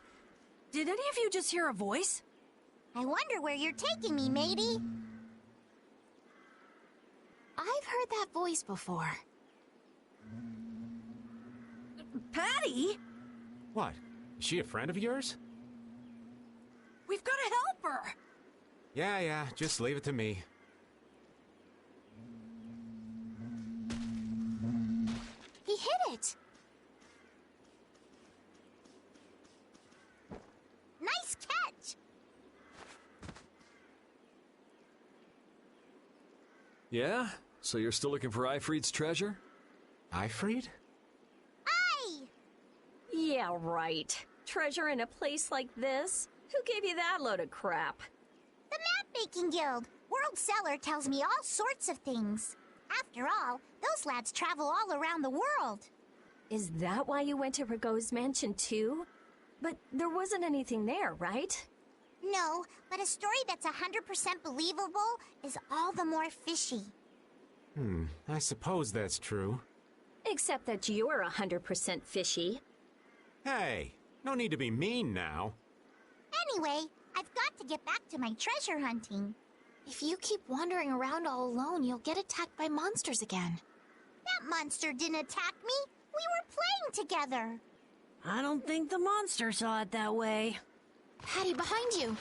did any of you just hear a voice? I wonder where you're taking me, matey. I've heard that voice before. Patty? What? Is she a friend of yours? We've got to help her! Yeah, just leave it to me. He hit it! Nice catch! Yeah? So you're still looking for Ifrit's treasure? Ifrit? Aye! Yeah, right. Treasure in a place like this? Who gave you that load of crap? The Map-Making Guild. World Cellar tells me all sorts of things. After all, those lads travel all around the world. Is that why you went to Rago's mansion too? But there wasn't anything there, right? No, but a story that's 100% believable is all the more fishy. I suppose that's true. Except that you're 100% fishy. Hey, no need to be mean now. Anyway, I've got to get back to my treasure hunting. If you keep wandering around all alone, you'll get attacked by monsters again. That monster didn't attack me. We were playing together. I don't think the monster saw it that way. Patty, behind you!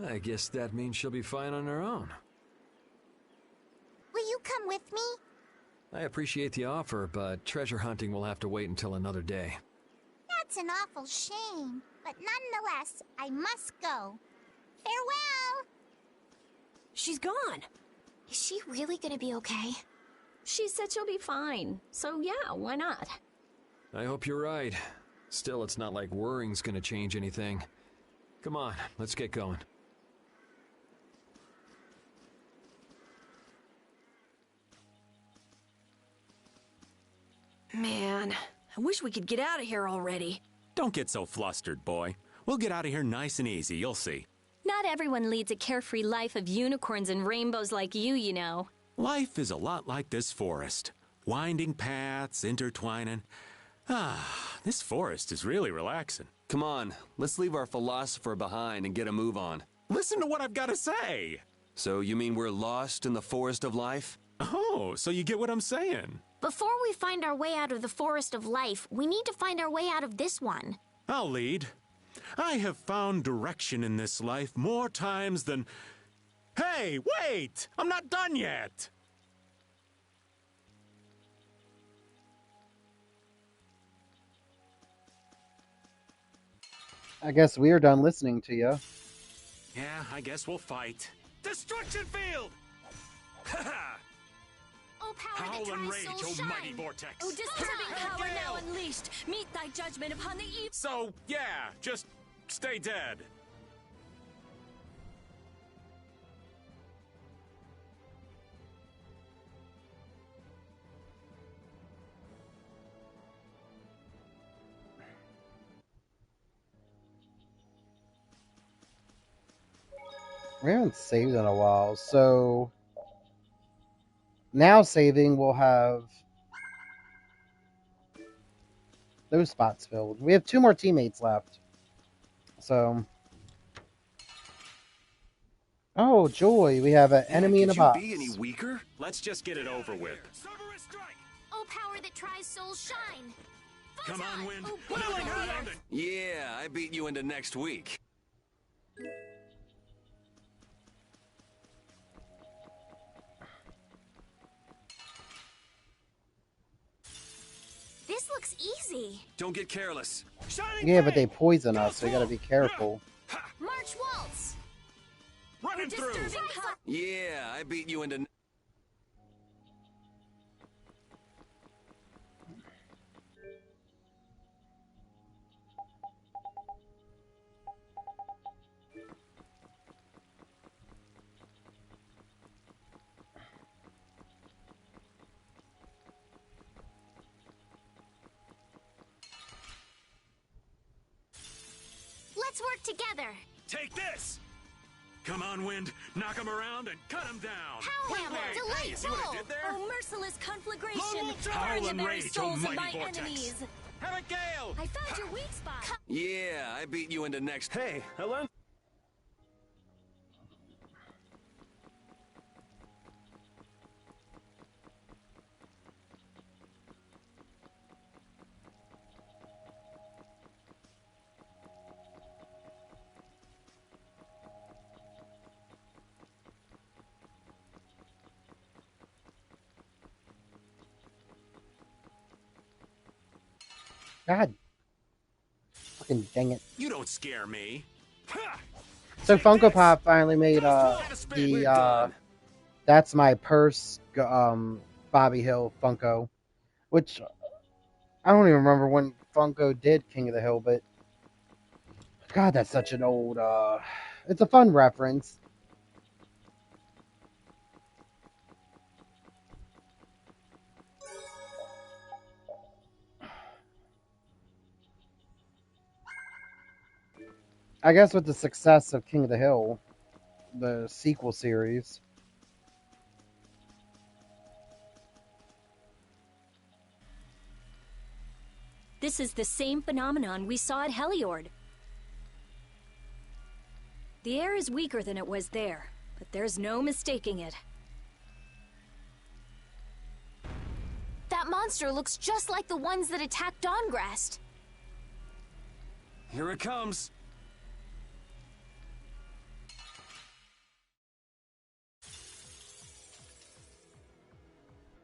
I guess that means she'll be fine on her own. Will you come with me? I appreciate the offer, but treasure hunting will have to wait until another day. That's an awful shame. But nonetheless, I must go. Farewell! She's gone. Is she really gonna be okay? She said she'll be fine. So yeah, why not? I hope you're right. Still, it's not like worrying's gonna change anything. Come on, let's get going. Man, I wish we could get out of here already. Don't get so flustered, boy. We'll get out of here nice and easy, you'll see. Not everyone leads a carefree life of unicorns and rainbows like you know. Life is a lot like this forest. Winding paths, intertwining. This forest is really relaxing. Come on, let's leave our philosopher behind and get a move on. Listen to what I've got to say! So you mean we're lost in the forest of life? Oh, so you get what I'm saying? Before we find our way out of the forest of life, we need to find our way out of this one. I'll lead. I have found direction in this life more times than... Hey, wait! I'm not done yet! I guess we are done listening to you. Yeah, I guess we'll fight. Destruction field! Ha ha! Oh, power that Howl and tries rage, so oh shine! mighty vortex! Oh, disturbing Ha! power now Gale! unleashed! Meet thy judgment upon the evil. So, yeah, just stay dead. We haven't saved in a while, so now saving we'll have those spots filled. We have 2 more teammates left. So, oh joy, we have an enemy in a box. Could you be any weaker? Let's just get it over with. Cerberus strike! Oh, power that tries souls shine! Come on, Wind. Oh, Put it on ground. Yeah, I beat you into next week. This looks easy. Don't get careless. Shining Yeah, but Ray! they poison us, so you gotta be careful. March waltz! Running through. Disturbing power. Yeah, I beat you into... Let's work together. Take this! Come on, Wind. Knock him around and cut him down. Powerhammer! Hey, you see what I did there? Oh, merciless conflagration! Lone Wolf, Burn howl the and very rage, souls oh of my mighty vortex. enemies! Have a gale! I found your weak spot! Yeah, I beat you into next. Hey, I learned. God. Fucking dang it. You don't scare me. So Funko Pop finally made That's My Purse Bobby Hill Funko, which I don't even remember when Funko did King of the Hill, but God, that's such an old it's a fun reference. I guess with the success of King of the Hill, the sequel series. This is the same phenomenon we saw at Heliord. The air is weaker than it was there, but there's no mistaking it. That monster looks just like the ones that attacked Dahngrest. Here it comes.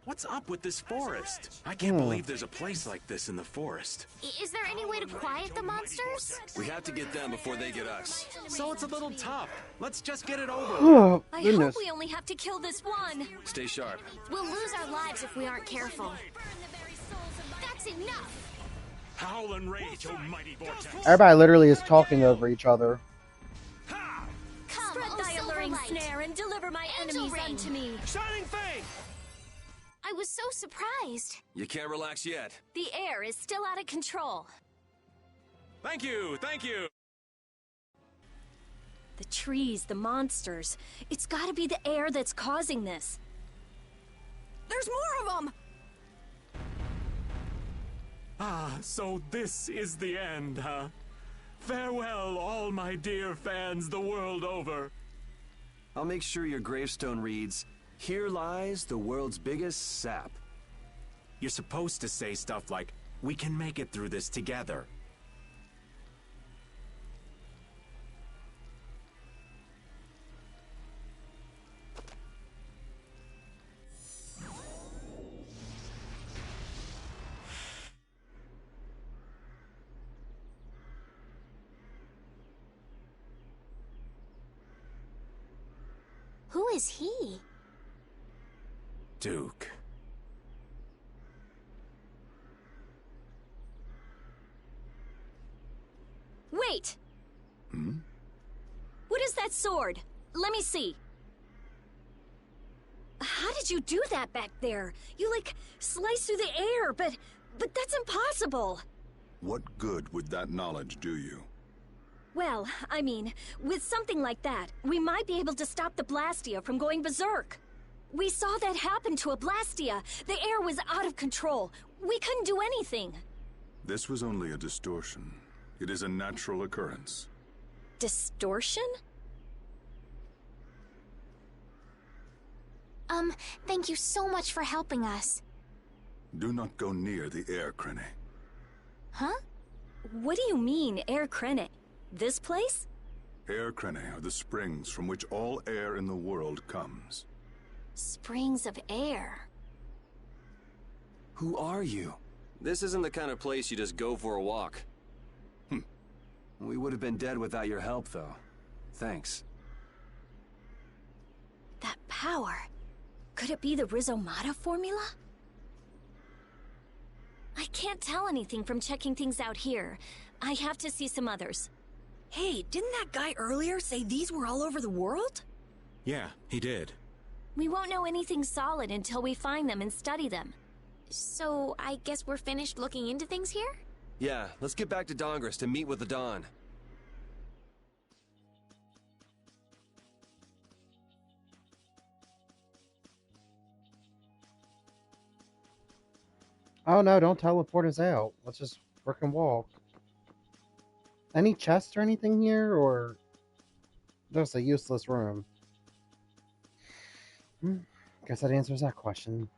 What's up with this forest? I can't believe there's a place like this in the forest. Is there any way to quiet the monsters? We have to get them before they get us. So it's a little tough. Let's just get it over. Oh, I goodness. hope we only have to kill this one. Stay sharp. We'll lose our lives if we aren't careful. That's enough! Howl and rage, oh mighty vortex. Everybody literally is talking over each other. Come, Spread oh thy alluring Silverlight. snare and deliver my Angel enemies ring. unto me. Shining Fang! I was so surprised. You can't relax yet. The air is still out of control. Thank you, thank you. The trees, the monsters. It's gotta be the air that's causing this. There's more of them! Ah, so this is the end, huh? Farewell, all my dear fans the world over. I'll make sure your gravestone reads, "Here lies the world's biggest sap." You're supposed to say stuff like, "We can make it through this together." Who is he? Duke. Wait! Hmm? What is that sword? Let me see. How did you do that back there? You, like, sliced through the air, but that's impossible. What good would that knowledge do you? Well, I mean, with something like that, we might be able to stop the Blastia from going berserk. We saw that happen to a Blastia. The air was out of control. We couldn't do anything. This was only a distortion. It is a natural occurrence. Distortion? Thank you so much for helping us. Do not go near the air, Krene. Huh? What do you mean, Air Krene? This place? Air Krene are the springs from which all air in the world comes. Springs of air. Who are you? This isn't the kind of place you just go for a walk. We would have been dead without your help, though. Thanks. That power. Could it be the Rhizomata formula? I can't tell anything from checking things out here. I have to see some others. Hey, didn't that guy earlier say these were all over the world? Yeah, he did. We won't know anything solid until we find them and study them. So, I guess we're finished looking into things here? Yeah, let's get back to Dahngrest and meet with the Dawn. Oh no, don't teleport us out. Let's just frickin' walk. Any chests or anything here, or just a useless room? Guess that answers that question.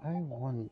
I wonder...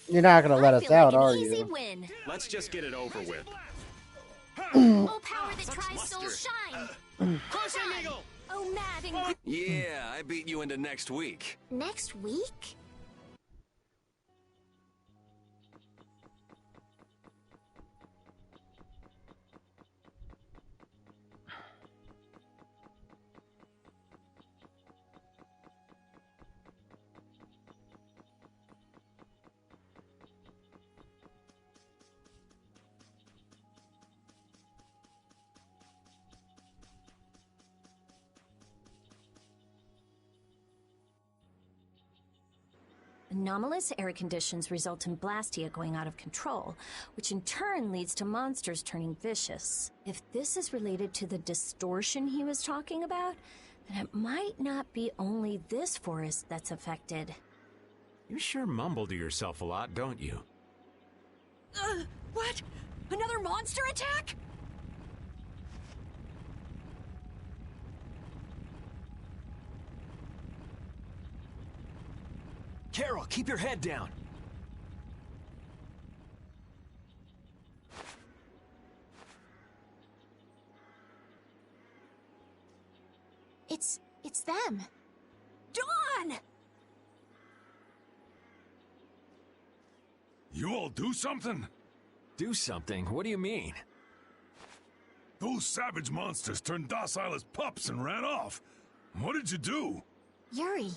You're not gonna let us out, are you? Win. Let's just get it over with. Oh, power that tries souls shine. Crushing Eagle! Oh, mad and... Yeah, I beat you into next week. Next week? Anomalous air conditions result in Blastia going out of control, which in turn leads to monsters turning vicious. If this is related to the distortion he was talking about, then it might not be only this forest that's affected. You sure mumble to yourself a lot, don't you? What? Another monster attack? Carol, keep your head down. It's them. Dawn! You all do something? Do something? What do you mean? Those savage monsters turned docile as pups and ran off. What did you do? Yuri,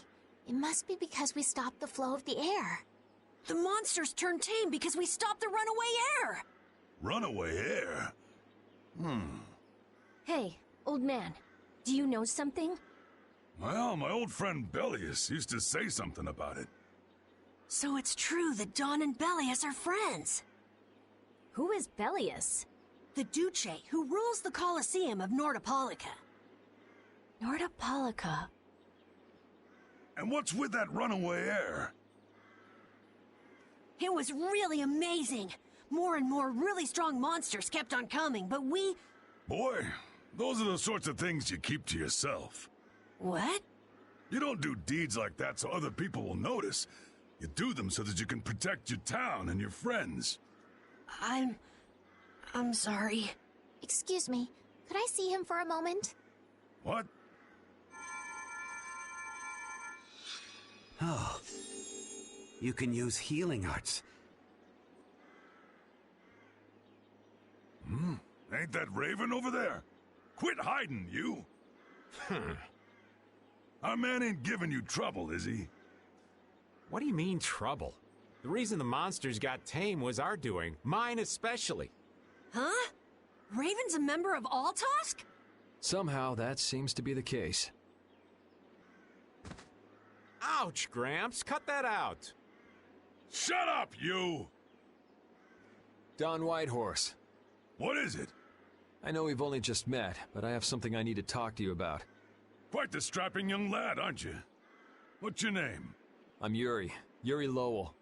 it must be because we stopped the flow of the air. The monsters turned tame because we stopped the runaway air! Runaway air? Hey, old man, do you know something? Well, my old friend Bellius used to say something about it. So it's true that Dawn and Bellius are friends. Who is Bellius? The Duce who rules the Colosseum of Nordopolica. Nordopolica. And what's with that runaway air? It was really amazing. More and more really strong monsters kept on coming, but we... Boy, those are the sorts of things you keep to yourself. What? You don't do deeds like that so other people will notice. You do them so that you can protect your town and your friends. I'm sorry. Excuse me, could I see him for a moment? What? Oh. You can use healing arts. Ain't that Raven over there? Quit hiding, you! Our man ain't giving you trouble, is he? What do you mean, trouble? The reason the monsters got tame was our doing. Mine especially. Huh? Raven's a member of Altosk? Somehow that seems to be the case. Ouch, Gramps. Cut that out. Shut up, you! Don Whitehorse. What is it? I know we've only just met, but I have something I need to talk to you about. Quite the strapping young lad, aren't you? What's your name? I'm Yuri. Yuri Lowell.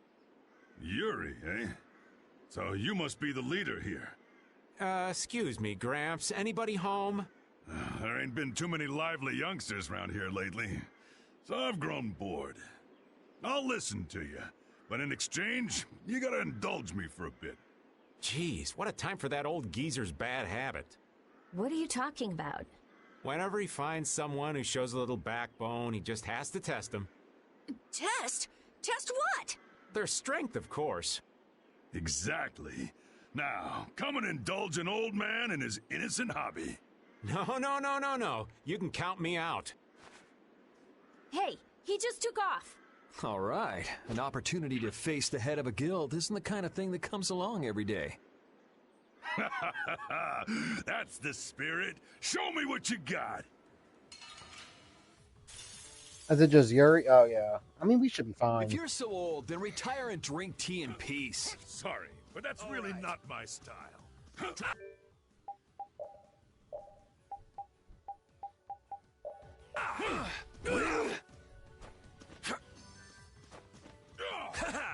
Yuri, eh? So you must be the leader here. Excuse me, Gramps. Anybody home? There ain't been too many lively youngsters around here lately, so I've grown bored. I'll listen to you, but in exchange, you gotta indulge me for a bit. Jeez, what a time for that old geezer's bad habit. What are you talking about? Whenever he finds someone who shows a little backbone, he just has to test them. Test? Test what? Their strength, of course. Exactly. Now, come and indulge an old man in his innocent hobby. No. You can count me out. Hey, he just took off. All right. An opportunity to face the head of a guild isn't the kind of thing that comes along every day. That's the spirit. Show me what you got. Is it just Yuri? Oh, yeah. I mean, we should be fine. If you're so old, then retire and drink tea in peace. Sorry, but that's really not my style.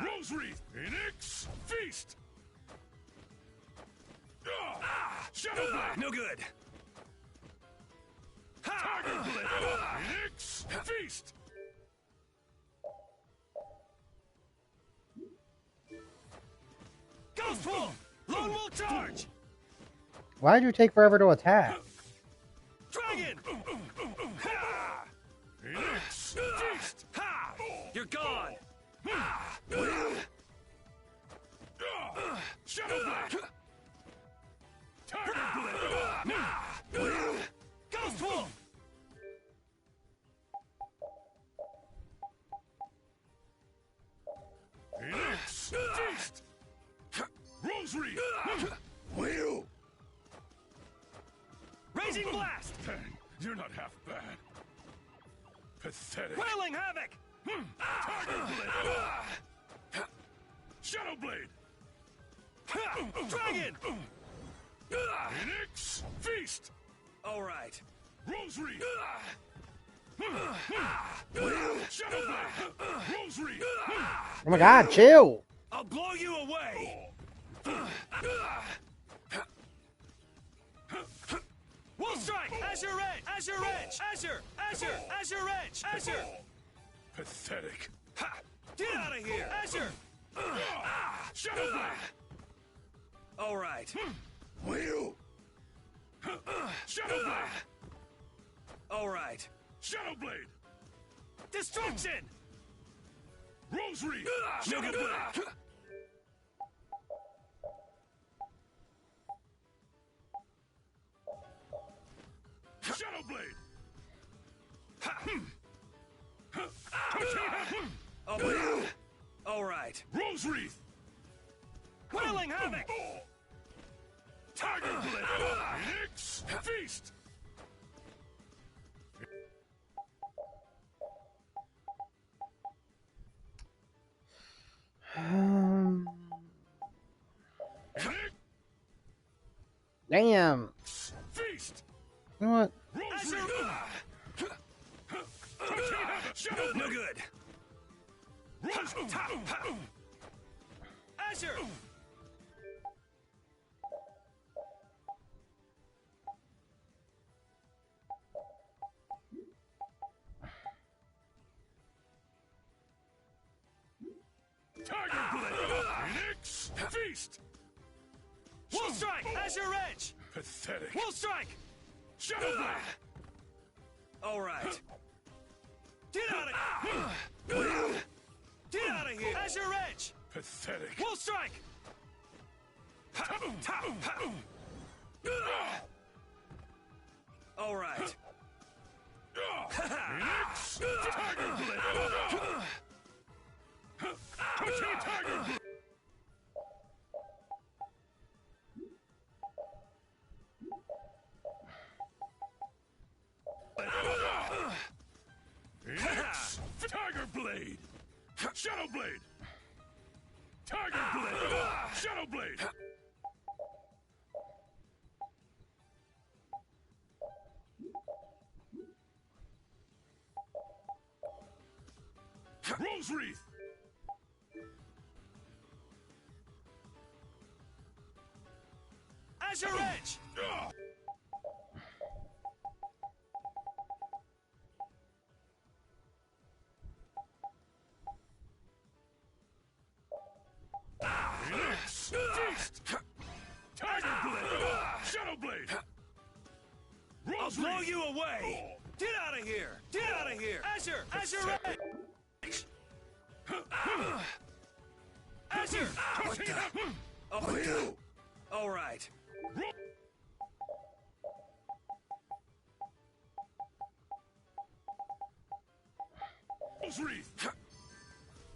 Rosary, Phoenix, feast. Shadow Blade, no good. Tiger Blade, Phoenix, feast. Ghost Wolf, Lone Wolf charge. Why did you take forever to attack? Dragon. Phoenix, feast. You're gone. Shadow Blade. Tiger Blade. Ghost Wolf. Phoenix, feast. Rosary. Wheel. Raging Blast. Dang, you're not half bad. Pathetic. Wailing Havoc. Tiger Blade. Shadow Blade. Dragon. Phoenix, feast. All right. Rosary. Shadow Blade. Rosary. Oh my god, chill! I'll blow you away. Wolf Strike. Azure Edge. Azure Edge. Azure Edge. Azure. Pathetic. Get out of here. Azure. Shadow Blade. All right. Wheel. Shadow Blade. All right. Shadow Blade. Destruction. Rosary. No good blade. Shadow Blade. All right. Rosary. Wailing Havoc. Tiger Blade. Phoenix, feast. Damn. Feast. You know what? Rosary. Shadow No Blade. good. Azure. Tiger Blade. Phoenix, feast. Wolf Strike. Azure Edge. Pathetic. Wolf Strike. Shadow Blade. All right. Get out of here. Get out of here. Azure Edge. Pathetic. Wolf Strike. All right. Phoenix, Tiger Blade. Tiger Blade. Phoenix, Tiger Blade. Shadow Blade. Tiger Blade. Shadow Blade. Rose wreath. Azure Edge! Feast! Tiger Blade! Shadow Blade! I'll blow you away! Get out of here! Get out of here! Azure! Azure Edge! Azure! What the? Oh my god! All right. Rose wreath!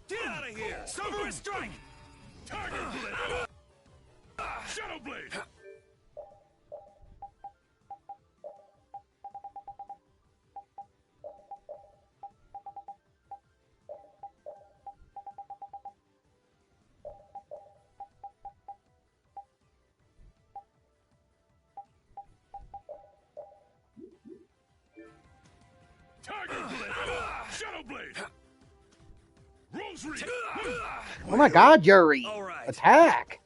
Get out of here! Silver Strike! Tiger Blade! Shadow Blade! Tiger Blade! Shadow Blade! Rose wreath! Oh my god, Yuri! All right. Attack!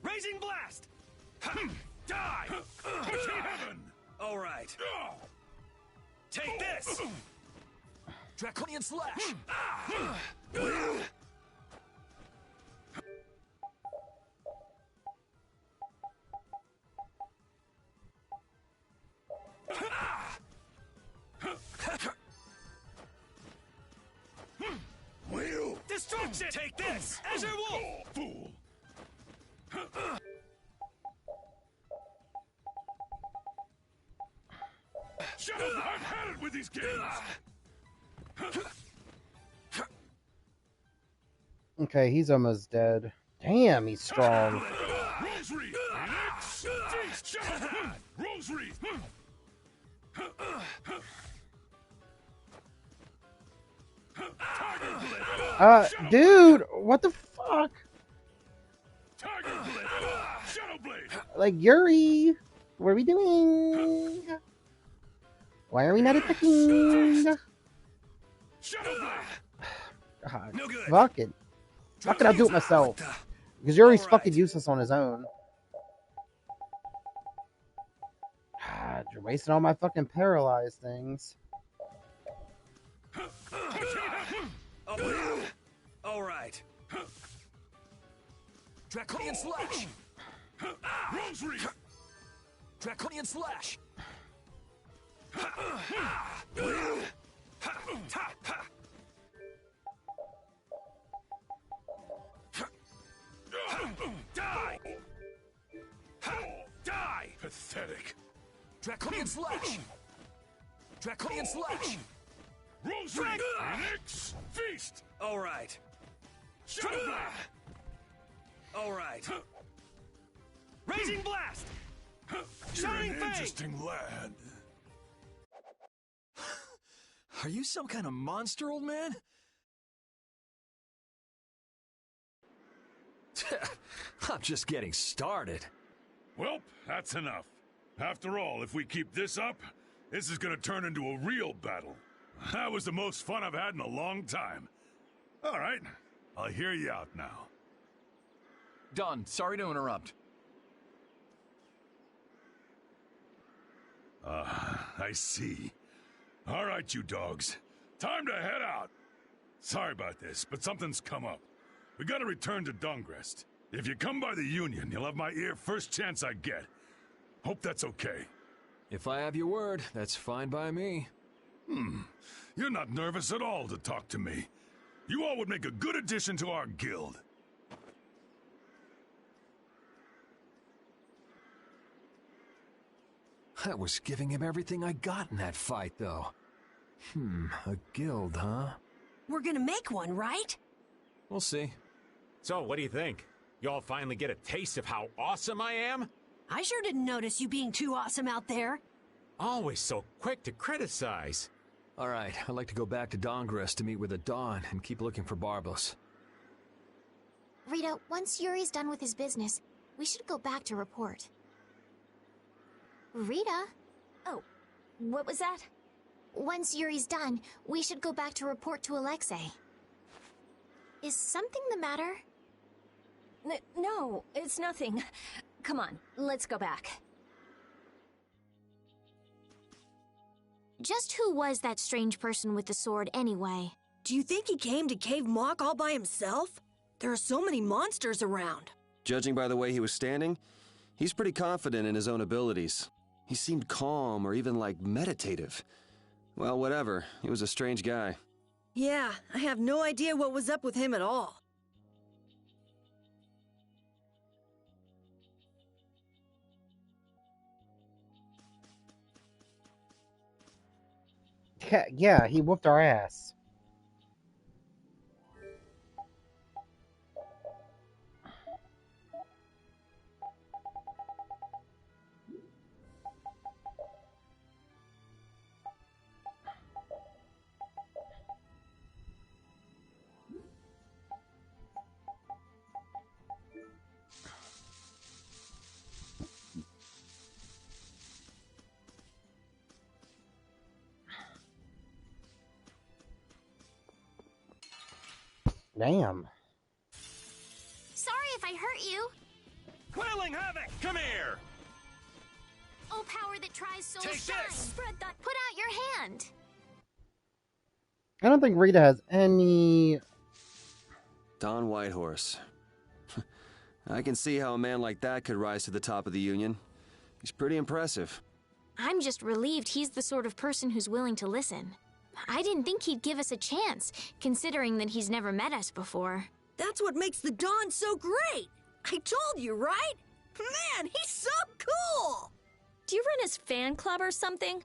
Raising blast! Die! Pushing heaven! All right. Take this! Draconian slash! Destruction! Take this! Azure Wolf! Fool! Shut up! I've had it with these games! Okay, he's almost dead. Damn, he's strong. Rose wreath! Feast! Shut up! Rose wreath! Tiger Blade! Dude, what the fuck? Tiger Blade! Shadow Blade! Like, Yuri, what are we doing? Why are we not attacking? Shadow Blade! God, No good. fuck it. How can I do it myself? Because Yuri's fucking useless on his own. God, you're wasting all my fucking paralyzed things. All right. Draconian slash! Rose wreath! Draconian slash! Die! Die! Pathetic. Draconian slash! Draconian slash! Rose wreath! Phoenix! Feast! All right. Shadow Blade! All right. Raising blast! You're Shining an Fang! interesting lad. Are you some kind of monster, old man? I'm just getting started. Well, that's enough. After all, if we keep this up, this is gonna turn into a real battle. That was the most fun I've had in a long time. All right, I'll hear you out now. Don, sorry to interrupt. I see. All right, you dogs. Time to head out. Sorry about this, but something's come up. We gotta return to Dahngrest. If you come by the Union, you'll have my ear first chance I get. Hope that's okay. If I have your word, that's fine by me. You're not nervous at all to talk to me. You all would make a good addition to our guild. I was giving him everything I got in that fight, though. A guild, huh? We're gonna make one, right? We'll see. So, what do you think? Y'all finally get a taste of how awesome I am? I sure didn't notice you being too awesome out there. Always so quick to criticize. All right, I'd like to go back to Dahngrest to meet with the Dawn and keep looking for Barbos. Rita, once Yuri's done with his business, we should go back to report. Rita? Oh, what was that? Once Yuri's done, we should go back to report to Alexei. Is something the matter? No, it's nothing. Come on, let's go back. Just who was that strange person with the sword anyway? Do you think he came to Cave Mock all by himself? There are so many monsters around. Judging by the way he was standing, he's pretty confident in his own abilities. He seemed calm or even like meditative. Well, whatever. He was a strange guy. Yeah, I have no idea what was up with him at all. Yeah, he whooped our ass. Damn. Sorry if I hurt you. Quelling Havoc, come here! Oh, power that tries so Take shine. this. Spread that. Put out your hand. I don't think Rita has any... Don Whitehorse. I can see how a man like that could rise to the top of the Union. He's pretty impressive. I'm just relieved he's the sort of person who's willing to listen. I didn't think he'd give us a chance, considering that he's never met us before. That's what makes the Dawn so great! I told you, right? Man, he's so cool! Do you run his fan club or something?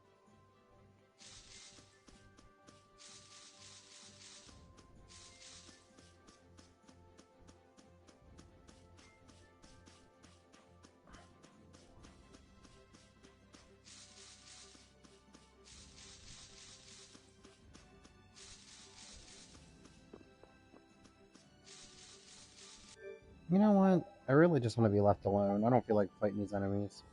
You know what? I really just want to be left alone. I don't feel like fighting these enemies.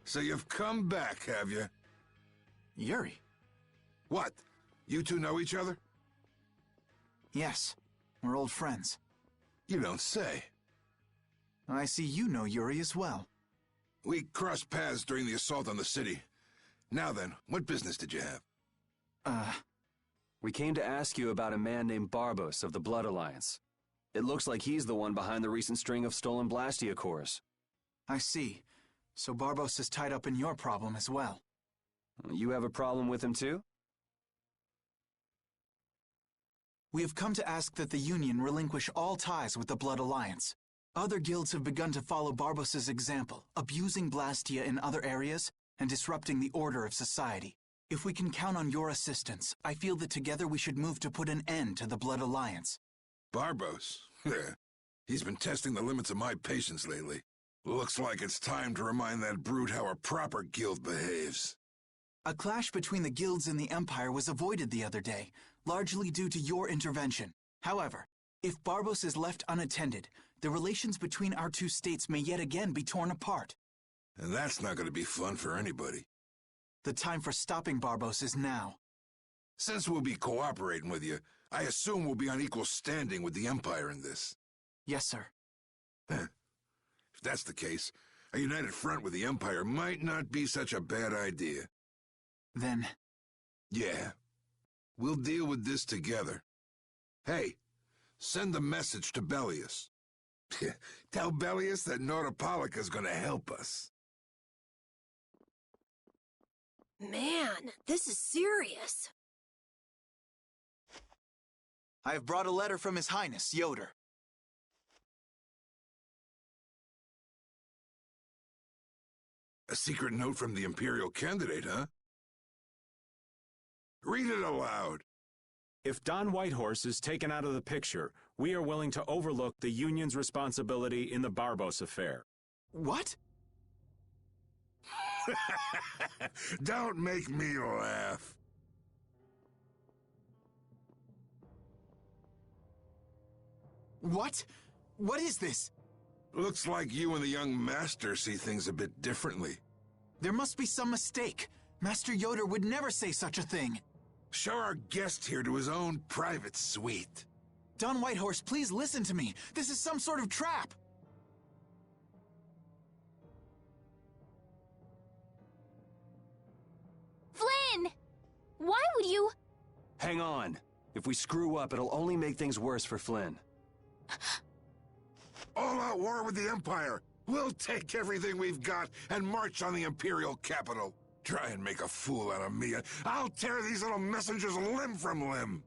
So you've come back, have you? Yuri? What? You two know each other? Yes, we're old friends. You don't say. I see you know Yuri as well. We crossed paths during the assault on the city. Now then, what business did you have? We came to ask you about a man named Barbos of the Blood Alliance. It looks like he's the one behind the recent string of stolen Blastia cores. I see. So Barbos is tied up in your problem as well. You have a problem with him too? We have come to ask that the Union relinquish all ties with the Blood Alliance. Other guilds have begun to follow Barbos' example, abusing Blastia in other areas and disrupting the order of society. If we can count on your assistance, I feel that together we should move to put an end to the Blood Alliance. Barbos? He's been testing the limits of my patience lately. Looks like it's time to remind that brute how a proper guild behaves. A clash between the guilds and the Empire was avoided the other day, largely due to your intervention. However, if Barbos is left unattended, the relations between our two states may yet again be torn apart. And that's not going to be fun for anybody. The time for stopping Barbos is now. Since we'll be cooperating with you, I assume we'll be on equal standing with the Empire in this. Yes, sir. If that's the case, a united front with the Empire might not be such a bad idea. Then... Yeah. We'll deal with this together. Hey, send the message to Bellius. Tell Bellius that Nordopolica's gonna help us. Man, this is serious. I have brought a letter from His Highness, Yoder. A secret note from the Imperial candidate, huh? Read it aloud. If Don Whitehorse is taken out of the picture, we are willing to overlook the Union's responsibility in the Barbos affair. What? Don't make me laugh. What? What is this? Looks like you and the young master see things a bit differently. There must be some mistake. Master Yoder would never say such a thing. Show our guest here to his own private suite. Don Whitehorse, please listen to me. This is some sort of trap. Flynn! Why would you... Hang on. If we screw up, it'll only make things worse for Flynn. All-out war with the Empire. We'll take everything we've got and march on the Imperial capital. Try and make a fool out of me. I'll tear these little messengers limb from limb.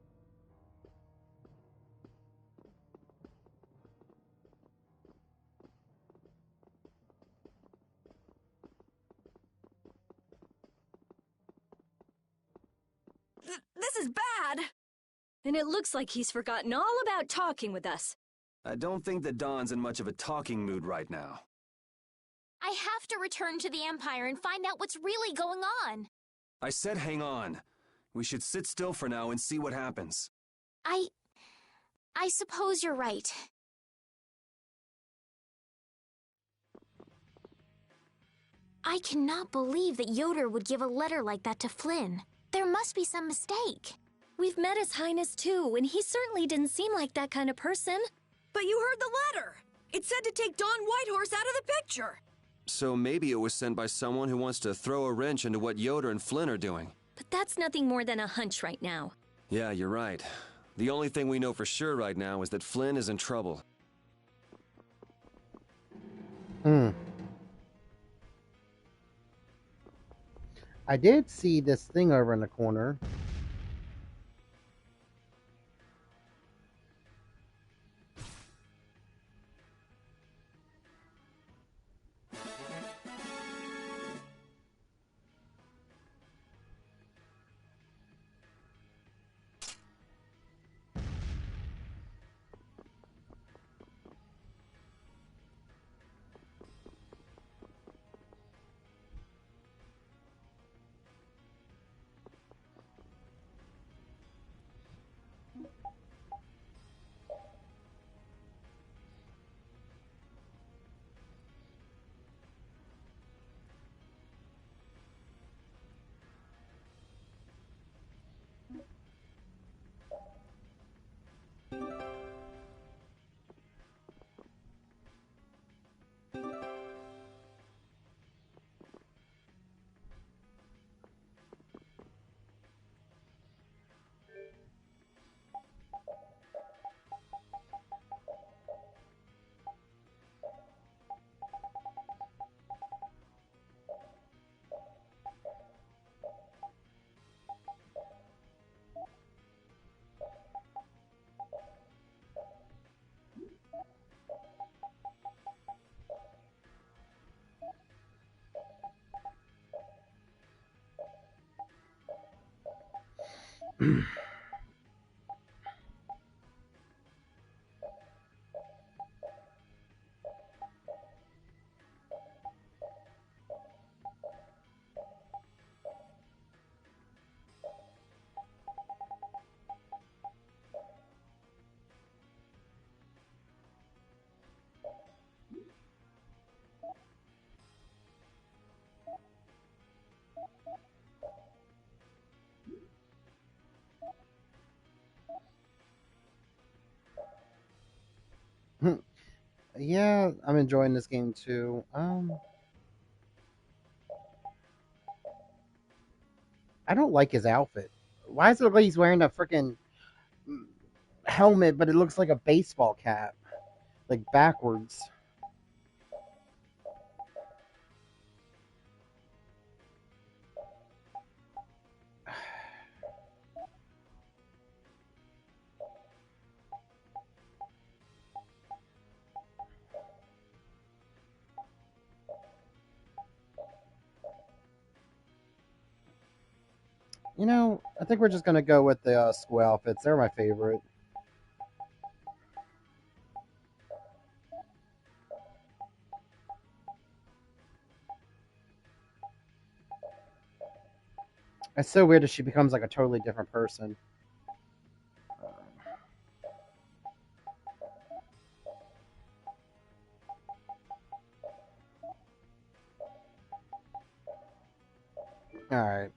This is bad. And it looks like he's forgotten all about talking with us. I don't think that Don's in much of a talking mood right now. I have to return to the Empire and find out what's really going on. I said hang on. We should sit still for now and see what happens. I suppose you're right. I cannot believe that Yoder would give a letter like that to Flynn. There must be some mistake. We've met His Highness too, and he certainly didn't seem like that kind of person. But you heard the letter. It said to take Don Whitehorse out of the picture. So maybe it was sent by someone who wants to throw a wrench into what Yoder and Flynn are doing. But that's nothing more than a hunch right now. Yeah, you're right. The only thing we know for sure right now is that Flynn is in trouble. I did see this thing over in the corner. Yeah, I'm enjoying this game too. I don't like his outfit. Why does it look like he's wearing a freaking helmet, but it looks like a baseball cap, like backwards? You know, I think we're just gonna go with the school outfits. They're my favorite. It's so weird that she becomes like a totally different person. All right.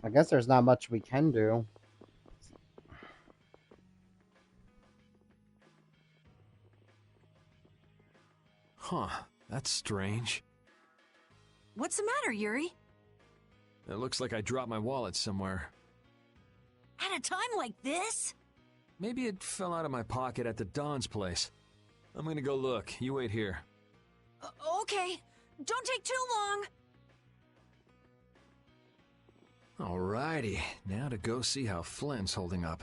I guess there's not much we can do. Huh, that's strange. What's the matter, Yuri? It looks like I dropped my wallet somewhere. At a time like this? Maybe it fell out of my pocket at the Don's place. I'm gonna go look. You wait here. Okay. Don't take too long. Alrighty, now to go see how Flynn's holding up.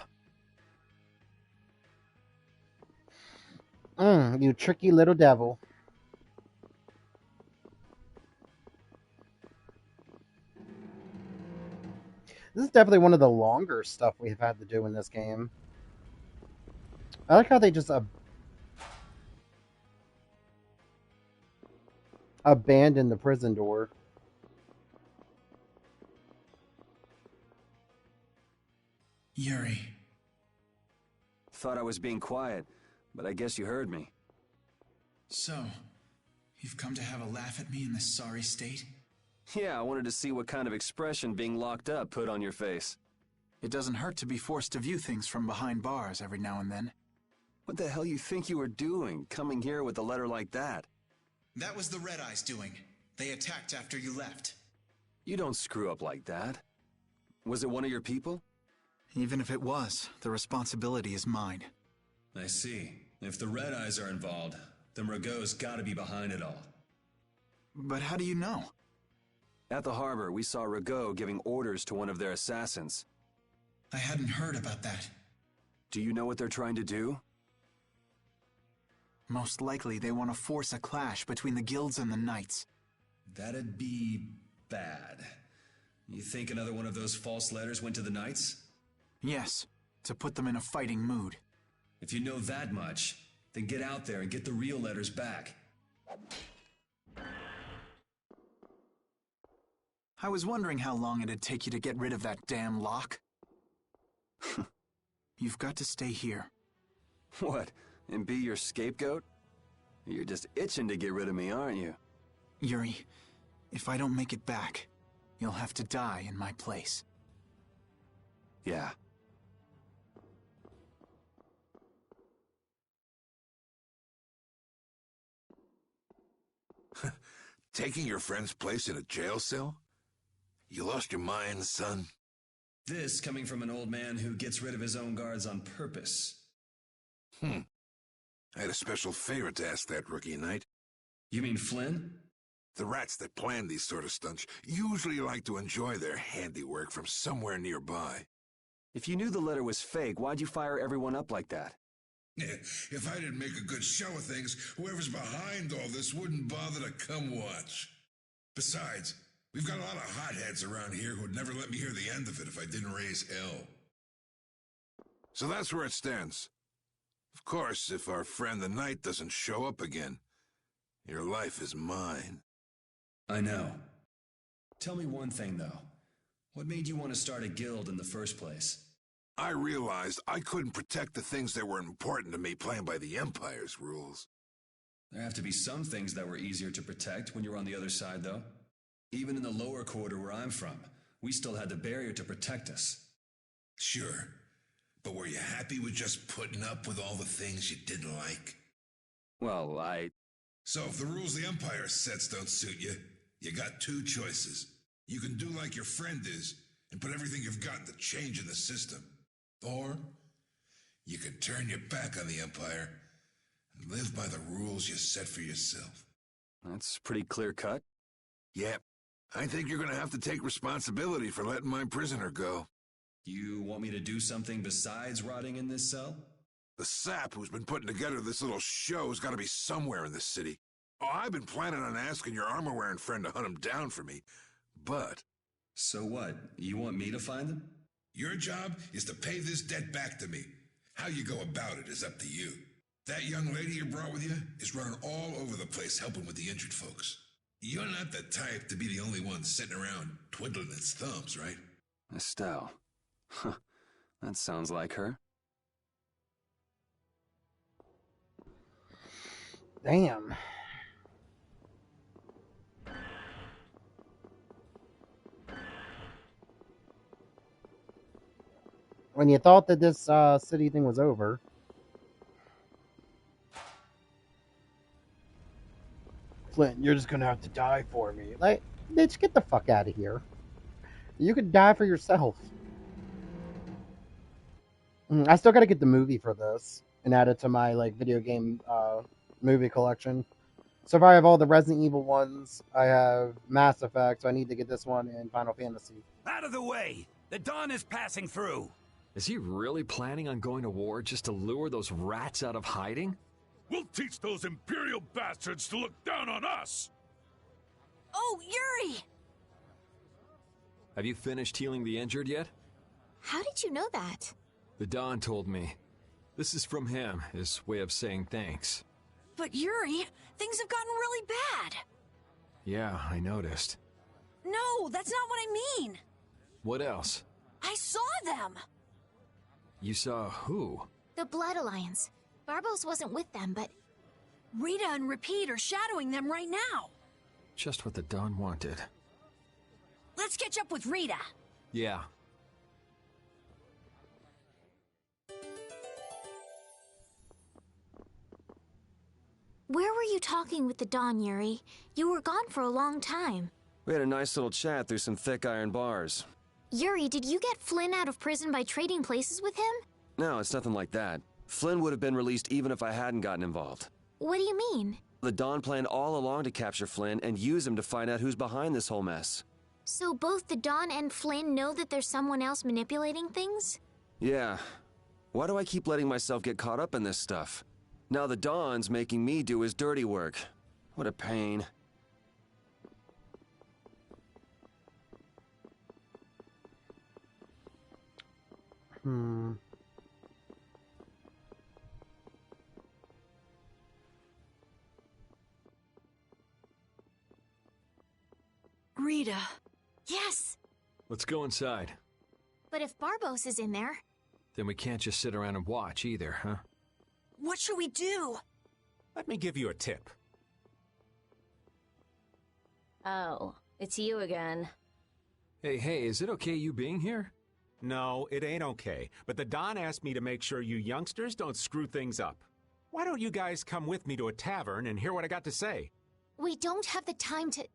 You tricky little devil. This is definitely one of the longer stuff we've had to do in this game. I like how they just abandoned the prison door. Yuri. Thought I was being quiet, but I guess you heard me. So, you've come to have a laugh at me in this sorry state? Yeah, I wanted to see what kind of expression being locked up put on your face. It doesn't hurt to be forced to view things from behind bars every now and then. What the hell you think you were doing, coming here with a letter like that? That was the Red Eyes doing. They attacked after you left. You don't screw up like that. Was it one of your people? Even if it was, the responsibility is mine. I see. If the Red Eyes are involved, then Rago's gotta be behind it all. But how do you know? At the harbor, we saw Rago giving orders to one of their assassins. I hadn't heard about that. Do you know what they're trying to do? Most likely they want to force a clash between the guilds and the knights. That'd be bad. You think another one of those false letters went to the knights? Yes, to put them in a fighting mood. If you know that much, then get out there and get the real letters back. I was wondering how long it'd take you to get rid of that damn lock. You've got to stay here. What, and be your scapegoat? You're just itching to get rid of me, aren't you? Yuri, if I don't make it back, you'll have to die in my place. Yeah. Taking your friend's place in a jail cell? You lost your mind, son? This coming from an old man who gets rid of his own guards on purpose. I had a special favor to ask that rookie knight. You mean Flynn? The rats that plan these sort of stunts usually like to enjoy their handiwork from somewhere nearby. If you knew the letter was fake, why'd you fire everyone up like that? If I didn't make a good show of things, whoever's behind all this wouldn't bother to come watch. Besides, we've got a lot of hotheads around here who'd never let me hear the end of it if I didn't raise hell. So that's where it stands. Of course, if our friend the knight doesn't show up again, your life is mine. I know. Tell me one thing, though. What made you want to start a guild in the first place? I realized I couldn't protect the things that were important to me playing by the Empire's rules. There have to be some things that were easier to protect when you're on the other side, though. Even in the lower quarter where I'm from, we still had the barrier to protect us. Sure, but were you happy with just putting up with all the things you didn't like? Well, So if the rules the Empire sets don't suit you, you got two choices. You can do like your friend is and put everything you've got into changing the system. Or you can turn your back on the Empire and live by the rules you set for yourself. That's pretty clear-cut. Yep. I think you're gonna have to take responsibility for letting my prisoner go. You want me to do something besides rotting in this cell? The sap who's been putting together this little show's gotta be somewhere in this city. Oh, I've been planning on asking your armor-wearing friend to hunt him down for me, but... So what? You want me to find them? Your job is to pay this debt back to me. How you go about it is up to you. That young lady you brought with you is running all over the place helping with the injured folks. You're not the type to be the only one sitting around twiddling its thumbs, right? Estelle. Huh. That sounds like her. Damn. When you thought that this city thing was over. Flint, you're just gonna have to die for me. Like, bitch, get the fuck out of here. You could die for yourself. I still gotta get the movie for this and add it to my like video game movie collection. So far I have all the Resident Evil ones. I have Mass Effect, so I need to get this one in Final Fantasy. Out of the way! The dawn is passing through! Is he really planning on going to war just to lure those rats out of hiding? We'll teach those Imperial bastards to look down on us! Oh, Yuri! Have you finished healing the injured yet? How did you know that? The Don told me. This is from him, his way of saying thanks. But Yuri, things have gotten really bad. Yeah, I noticed. No, that's not what I mean. What else? I saw them. You saw who? The Blood Alliance. Barbos wasn't with them, but... Rita and Repeat are shadowing them right now. Just what the Don wanted. Let's catch up with Rita. Yeah. Where were you talking with the Don, Yuri? You were gone for a long time. We had a nice little chat through some thick iron bars. Yuri, did you get Flynn out of prison by trading places with him? No, it's nothing like that. Flynn would have been released even if I hadn't gotten involved. What do you mean? The Don planned all along to capture Flynn and use him to find out who's behind this whole mess. So both the Don and Flynn know that there's someone else manipulating things? Yeah. Why do I keep letting myself get caught up in this stuff? Now the Don's making me do his dirty work. What a pain. Rita. Yes. Let's go inside. But if Barbos is in there... Then we can't just sit around and watch either, huh? What should we do? Let me give you a tip. Oh, it's you again. Hey, is it okay you being here? No, it ain't okay. But the Don asked me to make sure you youngsters don't screw things up. Why don't you guys come with me to a tavern and hear what I got to say? We don't have the time to...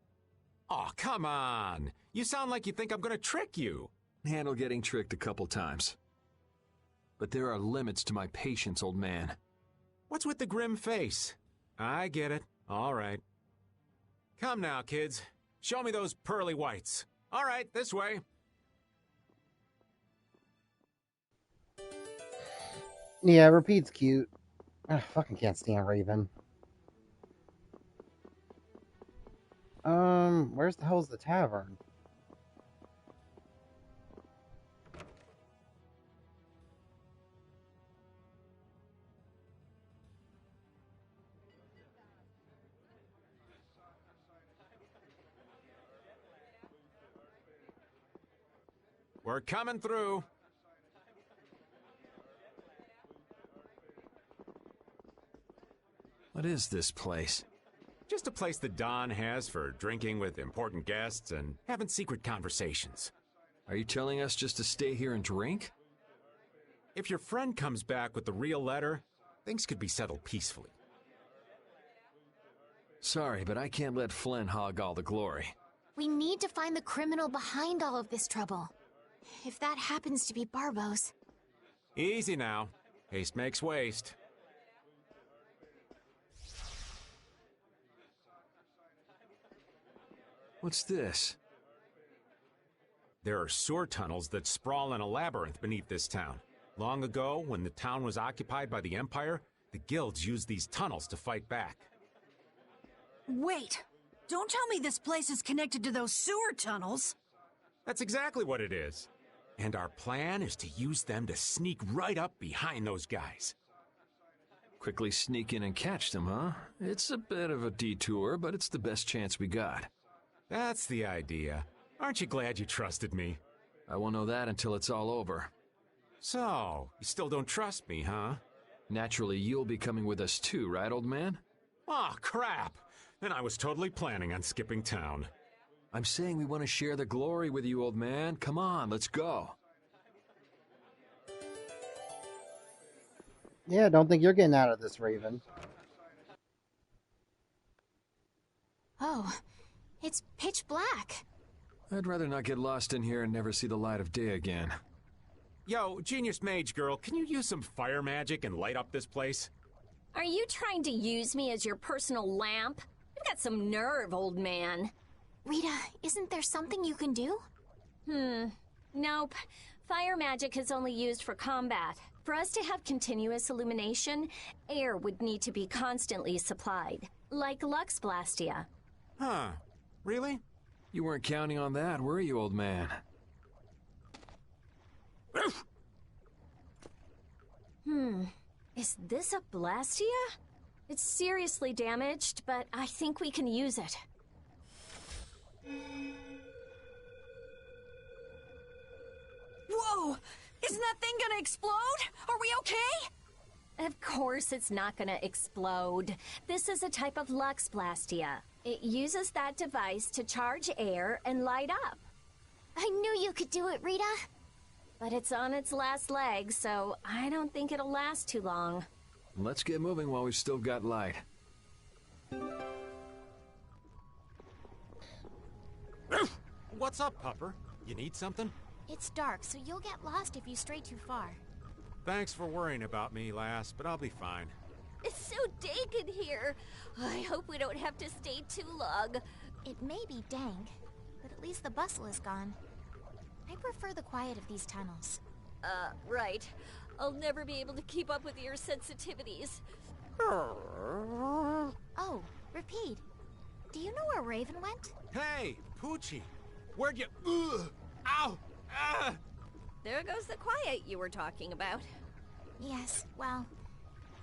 Oh, come on. You sound like you think I'm gonna trick you. Handle getting tricked a couple times. But there are limits to my patience, old man. What's with the grim face? I get it. All right. Come now, kids. Show me those pearly whites. All right, this way. Yeah, Repeat's cute. I fucking can't stand Raven. Where's the hell's the tavern? We're coming through. What is this place? Just a place that Don has for drinking with important guests and having secret conversations. Are you telling us just to stay here and drink? If your friend comes back with the real letter, things could be settled peacefully. Sorry, but I can't let Flynn hog all the glory. We need to find the criminal behind all of this trouble. If that happens to be Barbos. Easy now. Haste makes waste. What's this? There are sewer tunnels that sprawl in a labyrinth beneath this town. Long ago, when the town was occupied by the Empire, the guilds used these tunnels to fight back. Wait! Don't tell me this place is connected to those sewer tunnels! That's exactly what it is. And our plan is to use them to sneak right up behind those guys. Quickly sneak in and catch them, huh? It's a bit of a detour, but it's the best chance we got. That's the idea. Aren't you glad you trusted me? I won't know that until it's all over. So, you still don't trust me, huh? Naturally, you'll be coming with us too, right, old man? Aw, crap! Then I was totally planning on skipping town. I'm saying we want to share the glory with you, old man. Come on, let's go. Yeah, don't think you're getting out of this, Raven. Oh, it's pitch black. I'd rather not get lost in here and never see the light of day again. Yo, Genius Mage Girl, can you use some fire magic and light up this place? Are you trying to use me as your personal lamp? You've got some nerve, old man. Rita, isn't there something you can do? Nope. Fire magic is only used for combat. For us to have continuous illumination, air would need to be constantly supplied, like Lux Blastia. Huh. Really? You weren't counting on that, were you, old man? Is this a Blastia? It's seriously damaged, but I think we can use it. Whoa! Isn't that thing gonna explode? Are we okay? Of course it's not gonna explode. This is a type of Lux Blastia. It uses that device to charge air and light up. I knew you could do it, Rita. But it's on its last leg, so I don't think it'll last too long. Let's get moving while we've still got light. What's up, Pupper? You need something? It's dark, so you'll get lost if you stray too far. Thanks for worrying about me, lass, but I'll be fine. It's so dank in here. I hope we don't have to stay too long. It may be dank, but at least the bustle is gone. I prefer the quiet of these tunnels. Right. I'll never be able to keep up with your sensitivities. Oh, Repeat. Do you know where Raven went? Hey, Poochie! Where'd you... Ow! Ah! There goes the quiet you were talking about. Yes, well,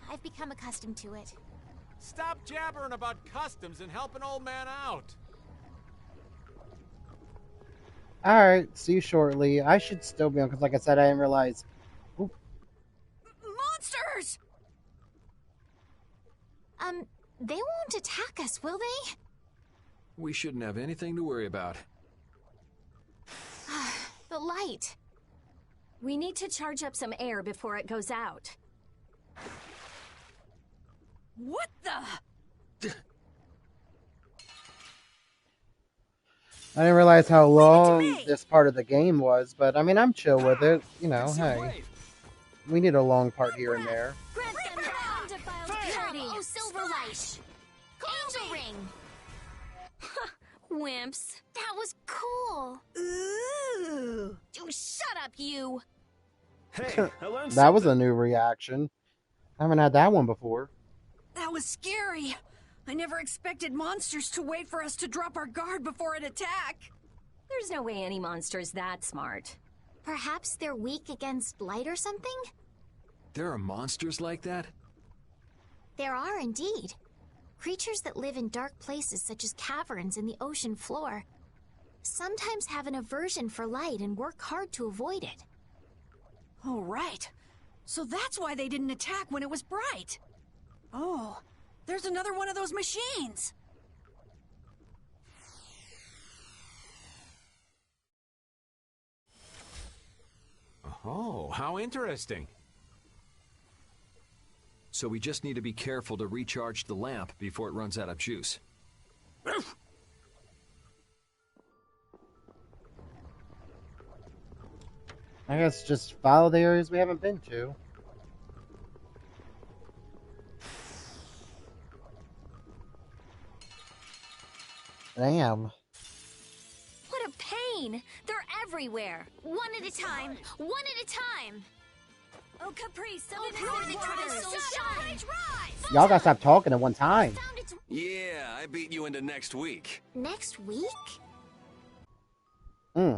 I've become accustomed to it. Stop jabbering about customs and help an old man out! Alright, see you shortly. I should still be on, because like I said, I didn't realize... Oop. Monsters! They won't attack us, will they? We shouldn't have anything to worry about. The light. We need to charge up some air before it goes out. What the? I didn't realize how long this part of the game was, but I mean, I'm chill with it. You know, hey. We need a long part here and there. Oh, silver light. Angel ring. Wimps. That was cool. Ooh. Oh, shut up, you. Hey, I learned That was a new reaction. I haven't had that one before. That was scary. I never expected monsters to wait for us to drop our guard before an attack. There's no way any monster's that smart. Perhaps they're weak against light or something? There are monsters like that? There are indeed. Creatures that live in dark places such as caverns in the ocean floor sometimes have an aversion for light and work hard to avoid it. Oh, right. So that's why they didn't attack when it was bright. Oh, they're There's another one of those machines! Oh, how interesting. So we just need to be careful to recharge the lamp before it runs out of juice. I guess just follow the areas we haven't been to. Damn. What a pain! They're everywhere! One at a time! One at a time! Oh, Caprice, Y'all gotta stop talking at one time. Yeah, I beat you into next week. Next week? Hmm.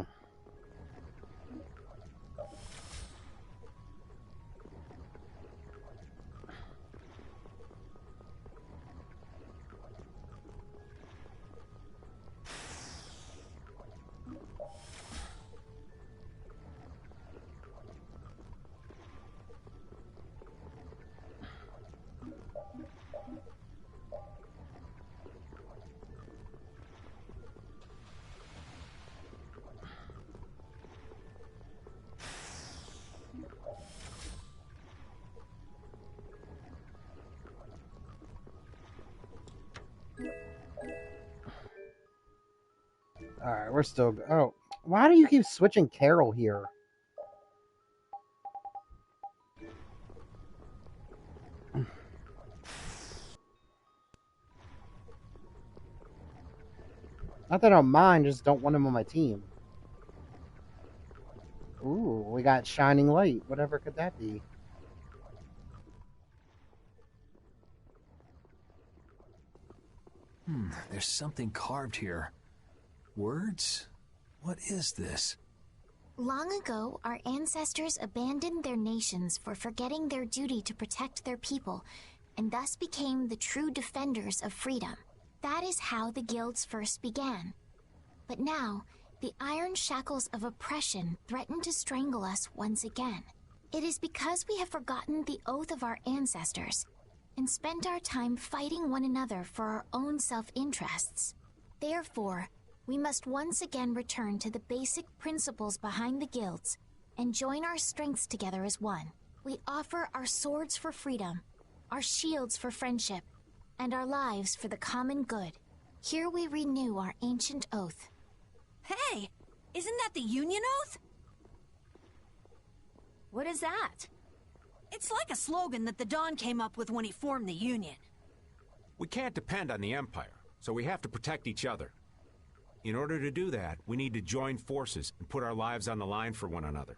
Alright, we're still... Oh, why do you keep switching Carol here? Not that I don't mind, just don't want him on my team. Ooh, we got Shining Light. Whatever could that be? There's something carved here. Words? What is this? Long ago, our ancestors abandoned their nations for forgetting their duty to protect their people, and thus became the true defenders of freedom. That is how the guilds first began. But now, the iron shackles of oppression threaten to strangle us once again. It is because we have forgotten the oath of our ancestors and spent our time fighting one another for our own self-interests. Therefore, we must once again return to the basic principles behind the guilds and join our strengths together as one. We offer our swords for freedom, our shields for friendship, and our lives for the common good. Here we renew our ancient oath. Hey, isn't that the Union Oath? What is that? It's like a slogan that the Don came up with when he formed the Union. We can't depend on the Empire, so we have to protect each other. In order to do that, we need to join forces and put our lives on the line for one another.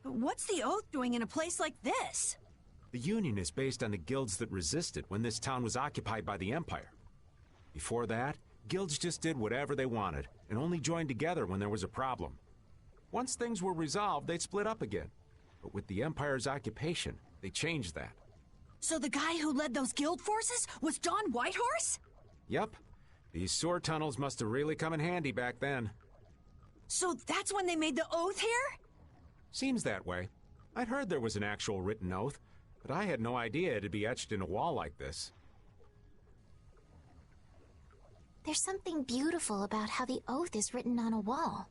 But what's the Oath doing in a place like this? The Union is based on the guilds that resisted when this town was occupied by the Empire. Before that, guilds just did whatever they wanted and only joined together when there was a problem. Once things were resolved, they'd split up again. But with the Empire's occupation, they changed that. So the guy who led those guild forces was Don Whitehorse? Yep. These sewer tunnels must have really come in handy back then. So that's when they made the Oath here? Seems that way. I'd heard there was an actual written oath, but I had no idea it'd be etched in a wall like this. There's something beautiful about how the oath is written on a wall.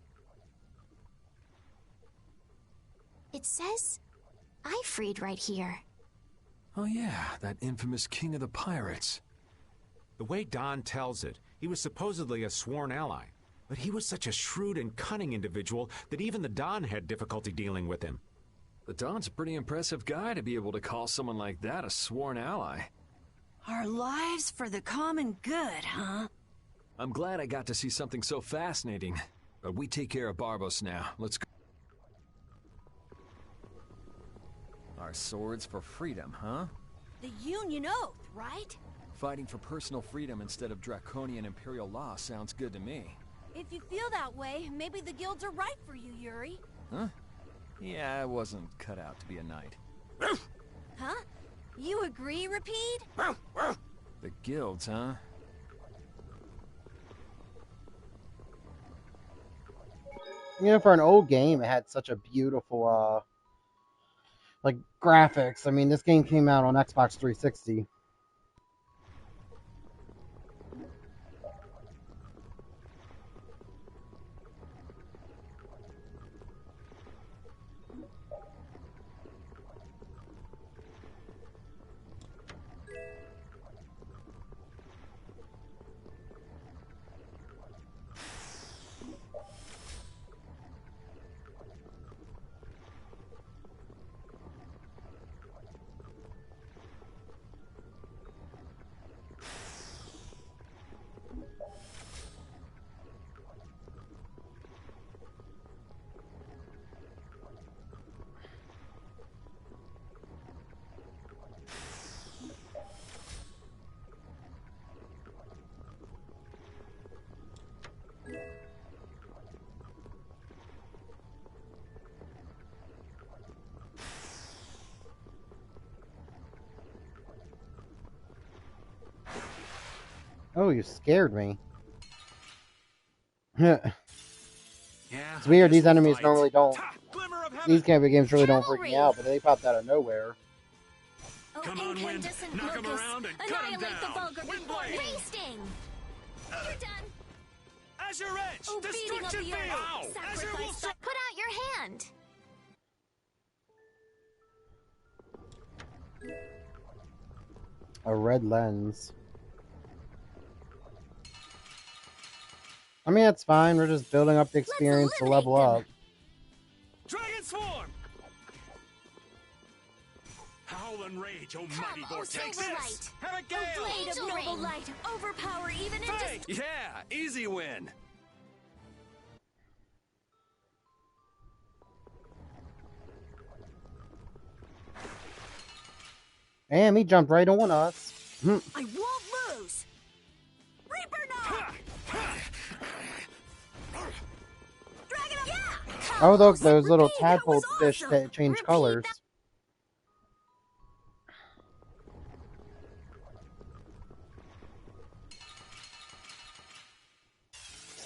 It says, "I freed" right here. Oh yeah, that infamous king of the pirates. The way Don tells it, he was supposedly a sworn ally, but he was such a shrewd and cunning individual that even the Don had difficulty dealing with him. The Don's a pretty impressive guy to be able to call someone like that a sworn ally. Our lives for the common good, huh? I'm glad I got to see something so fascinating. But we take care of Barbos now. Let's go. Our swords for freedom, huh? The Union Oath, right? Fighting for personal freedom instead of draconian imperial law sounds good to me. If you feel that way, maybe the guilds are right for you, Yuri. Huh? Yeah, I wasn't cut out to be a knight. Huh? You agree, Rapide? The guilds, huh? You know, for an old game, it had such a beautiful, like, graphics. I mean, this game came out on Xbox 360. Oh, you scared me. It's Yeah, weird, these we'll enemies fight. normally don't... Glimmer of heaven. These kind of games really don't freak Cavalry. me out, but they popped out of nowhere. Oh, Come on, wind. incandescent Knock 'em locusts, around and cut 'em annihilate down. the vulgar Wind before blade. wasting. You're done. Azure Edge. Oh, beating of Destruction the earth. field. Azure will Sacrifice. Put out your hand. A red lens. I mean, it's fine. We're just building up the experience to level up. Dragon Swarm. Howl and rage, oh mighty vortex. Silverlight. Have a gale. Blade of Angel noble ring. light, overpower even Fang. into... Yeah, easy win. Damn, he jumped right on us. I won't lose! Reaper Knock! Dragon of... Yeah! Oh, look, those little Repeat, that tadpole was fish awesome. that change Repeat colors. that.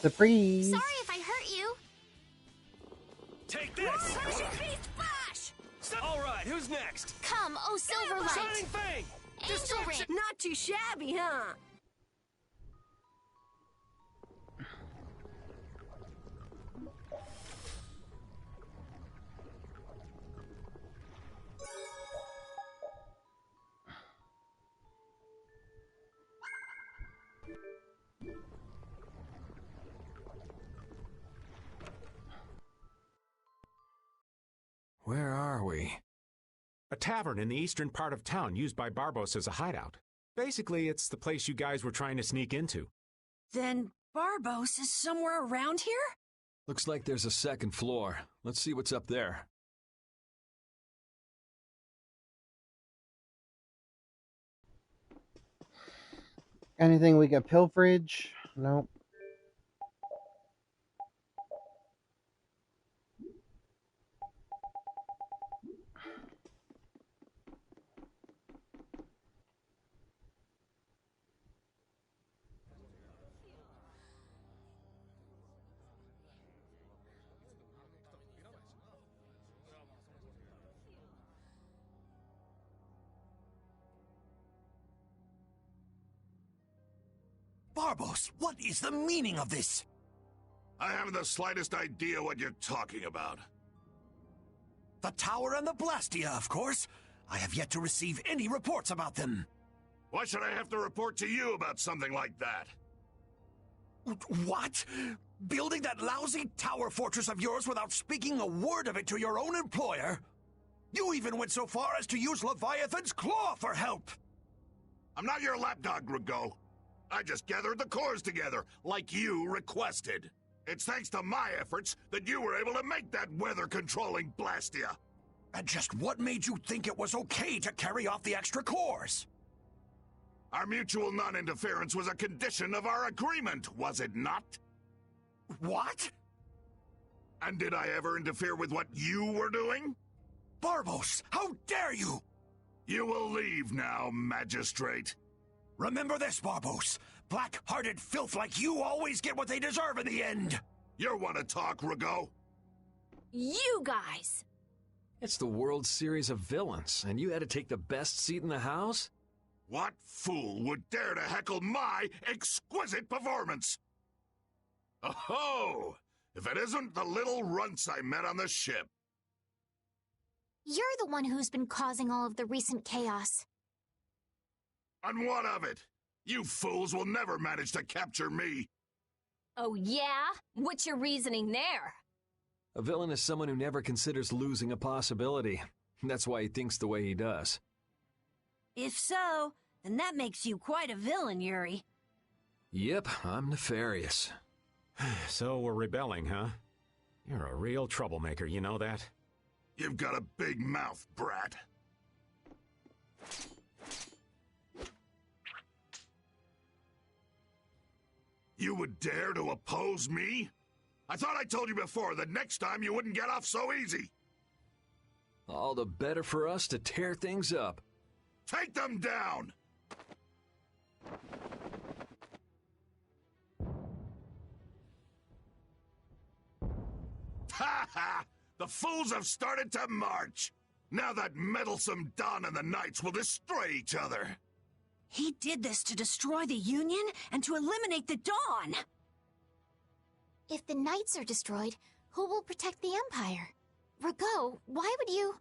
Surprise! Sorry if I hurt you. Take this. Persian Beast Flash! All right, who's next? Come, oh Silverlight. Shining Fang. Angel ring. Not too shabby, huh? Where are we? A tavern in the eastern part of town used by Barbos as a hideout. Basically, it's the place you guys were trying to sneak into. Then Barbos is somewhere around here? Looks like there's a second floor. Let's see what's up there. Anything we get pilferage? Nope. Barbos, what is the meaning of this? I haven't the slightest idea what you're talking about. The tower and the Blastia, of course. I have yet to receive any reports about them. Why should I have to report to you about something like that? What? Building that lousy tower fortress of yours without speaking a word of it to your own employer? You even went so far as to use Leviathan's claw for help! I'm not your lapdog, Rago. I just gathered the cores together, like you requested. It's thanks to my efforts that you were able to make that weather-controlling Blastia. And just what made you think it was okay to carry off the extra cores? Our mutual non-interference was a condition of our agreement, was it not? What? And did I ever interfere with what you were doing? Barbos, how dare you! You will leave now, Magistrate. Remember this, Barbos. Black-hearted filth like you always get what they deserve in the end. You want to talk, Rago? You guys! It's the World Series of Villains, and you had to take the best seat in the house? What fool would dare to heckle my exquisite performance? Oh, if it isn't the little runts I met on the ship. You're the one who's been causing all of the recent chaos. And what of it? You fools will never manage to capture me. Oh yeah? What's your reasoning there? A villain is someone who never considers losing a possibility. That's why he thinks the way he does. If so, then that makes you quite a villain, Yuri. Yep, I'm nefarious. So we're rebelling, huh? You're a real troublemaker, you know that? You've got a big mouth, brat. You would dare to oppose me? I thought I told you before that next time you wouldn't get off so easy. All the better for us to tear things up. Take them down! Ha ha! The fools have started to march! Now that meddlesome Dawn and the Knights will destroy each other! He did this to destroy the Union and to eliminate the Dawn! If the Knights are destroyed, who will protect the Empire? Rago, why would you...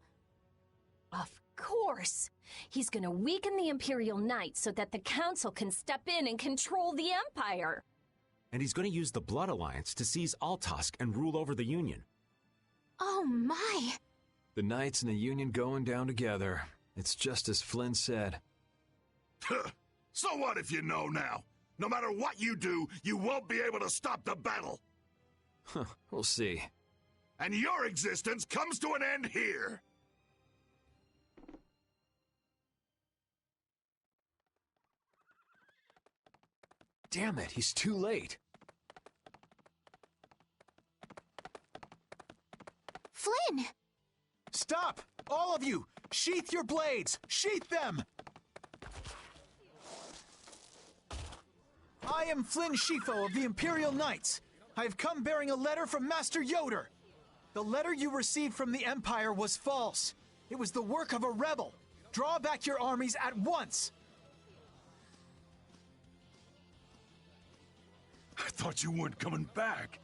Of course! He's gonna weaken the Imperial Knights so that the Council can step in and control the Empire! And he's going to use the Blood Alliance to seize Altosk and rule over the Union. Oh my! The Knights and the Union going down together. It's just as Flynn said. So what if you know now? No matter what you do, you won't be able to stop the battle! We'll see. And your existence comes to an end here! Damn it, he's too late. Flynn! Stop! All of you! Sheath your blades! Sheath them! I am Flynn Shifo of the Imperial Knights. I have come bearing a letter from Master Yoder. The letter you received from the Empire was false. It was the work of a rebel. Draw back your armies at once! I thought you weren't coming back.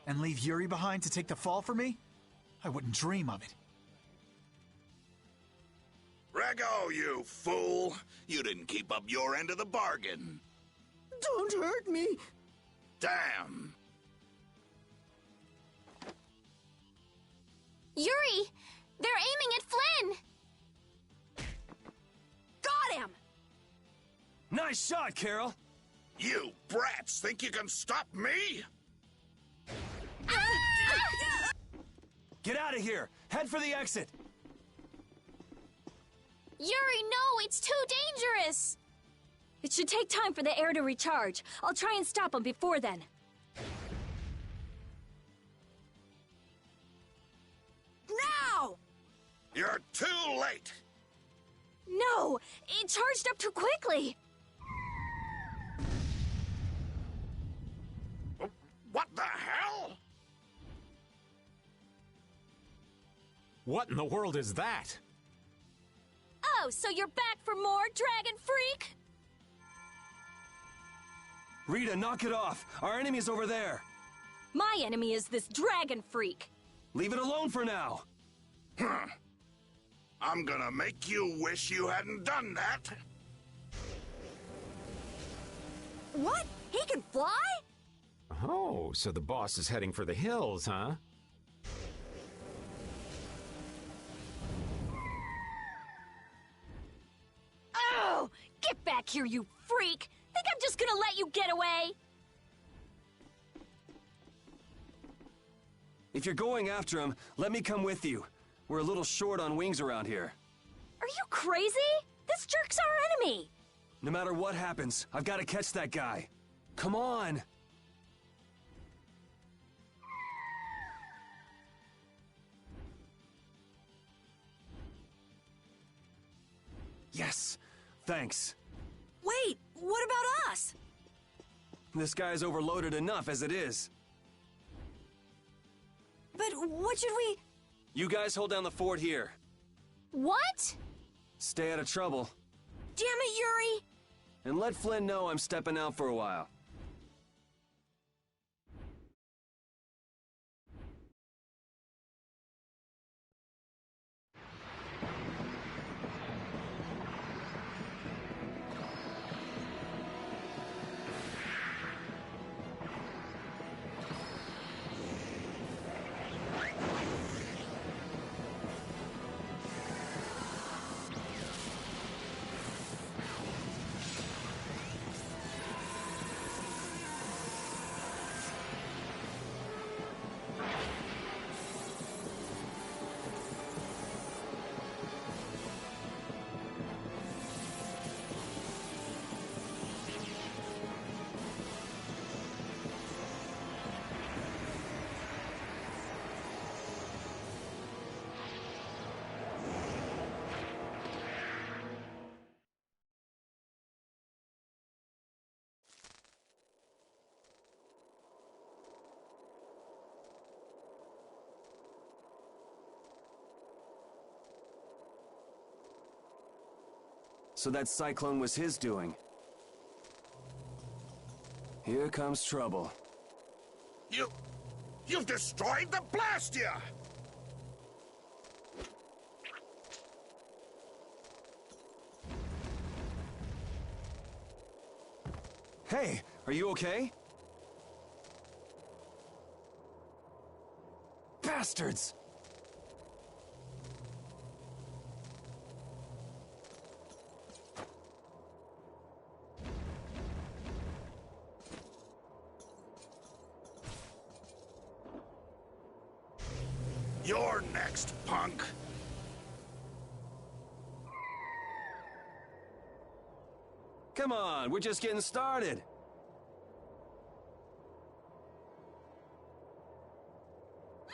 And leave Yuri behind to take the fall for me? I wouldn't dream of it. Rago, you fool! You didn't keep up your end of the bargain. Don't hurt me! Damn! Yuri! They're aiming at Flynn! Got him! Nice shot, Carol! You brats think you can stop me? Get out of here! Head for the exit! Yuri, no! It's too dangerous! It should take time for the air to recharge. I'll try and stop him before then. Now! You're too late! No! It charged up too quickly! What the hell? What in the world is that? Oh, so you're back for more, Dragon Freak? Rita, knock it off! Our enemy's over there! My enemy is this Dragon Freak. Leave it alone for now! I'm gonna make you wish you hadn't done that! What? He can fly? Oh, so the boss is heading for the hills, huh? Oh! Get back here, you freak! Think I'm just gonna let you get away? If you're going after him, let me come with you. We're a little short on wings around here. Are you crazy? This jerk's our enemy! No matter what happens, I've got to catch that guy. Come on! Yes! Thanks. Wait, what about us? This guy's overloaded enough as it is. But what should we... You guys hold down the fort here. What? Stay out of trouble. Damn it, Yuri! And let Flynn know I'm stepping out for a while. So that cyclone was his doing. Here comes trouble. You've destroyed the Blastia! Hey, are you okay? Bastards! You're next, punk. Come on, we're just getting started.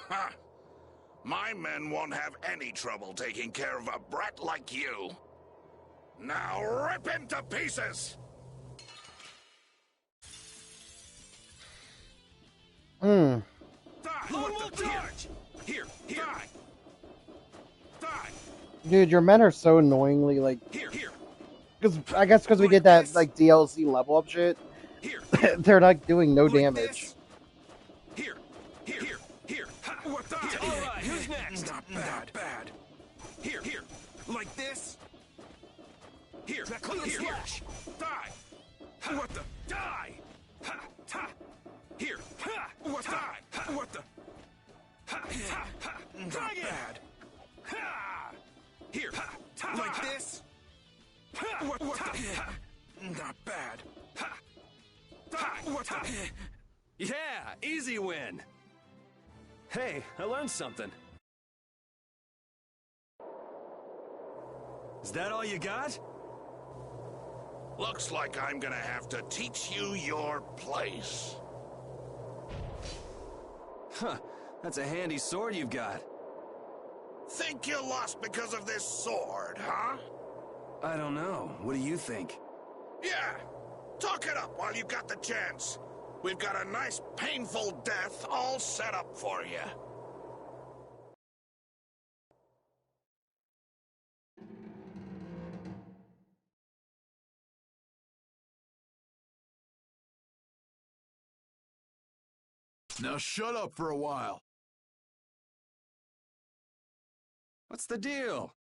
Ha! My men won't have any trouble taking care of a brat like you. Now rip him to pieces! Hmm. Here, die! Die! Dude, your men are so annoyingly like. Here. Because I guess because we get that like DLC level up shit, they're like doing no damage. Here. What the? All right, who's next? Not bad. Here. Like this. Here. Slash. Die. What the? Die. Here. What the? What the? Not bad. Here. Like this. What the? Not bad. Die. What the? Yeah, easy win. Hey, I learned something. Is that all you got? Looks like I'm gonna have to teach you your place. Huh, that's a handy sword you've got. Think you lost because of this sword, huh? I don't know. What do you think? Yeah. Talk it up while you got the chance. We've got a nice, painful death all set up for you. Now shut up for a while. What's the deal?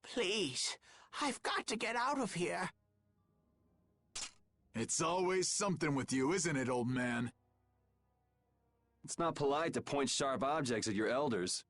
Please, I've got to get out of here. It's always something with you, isn't it, old man? It's not polite to point sharp objects at your elders.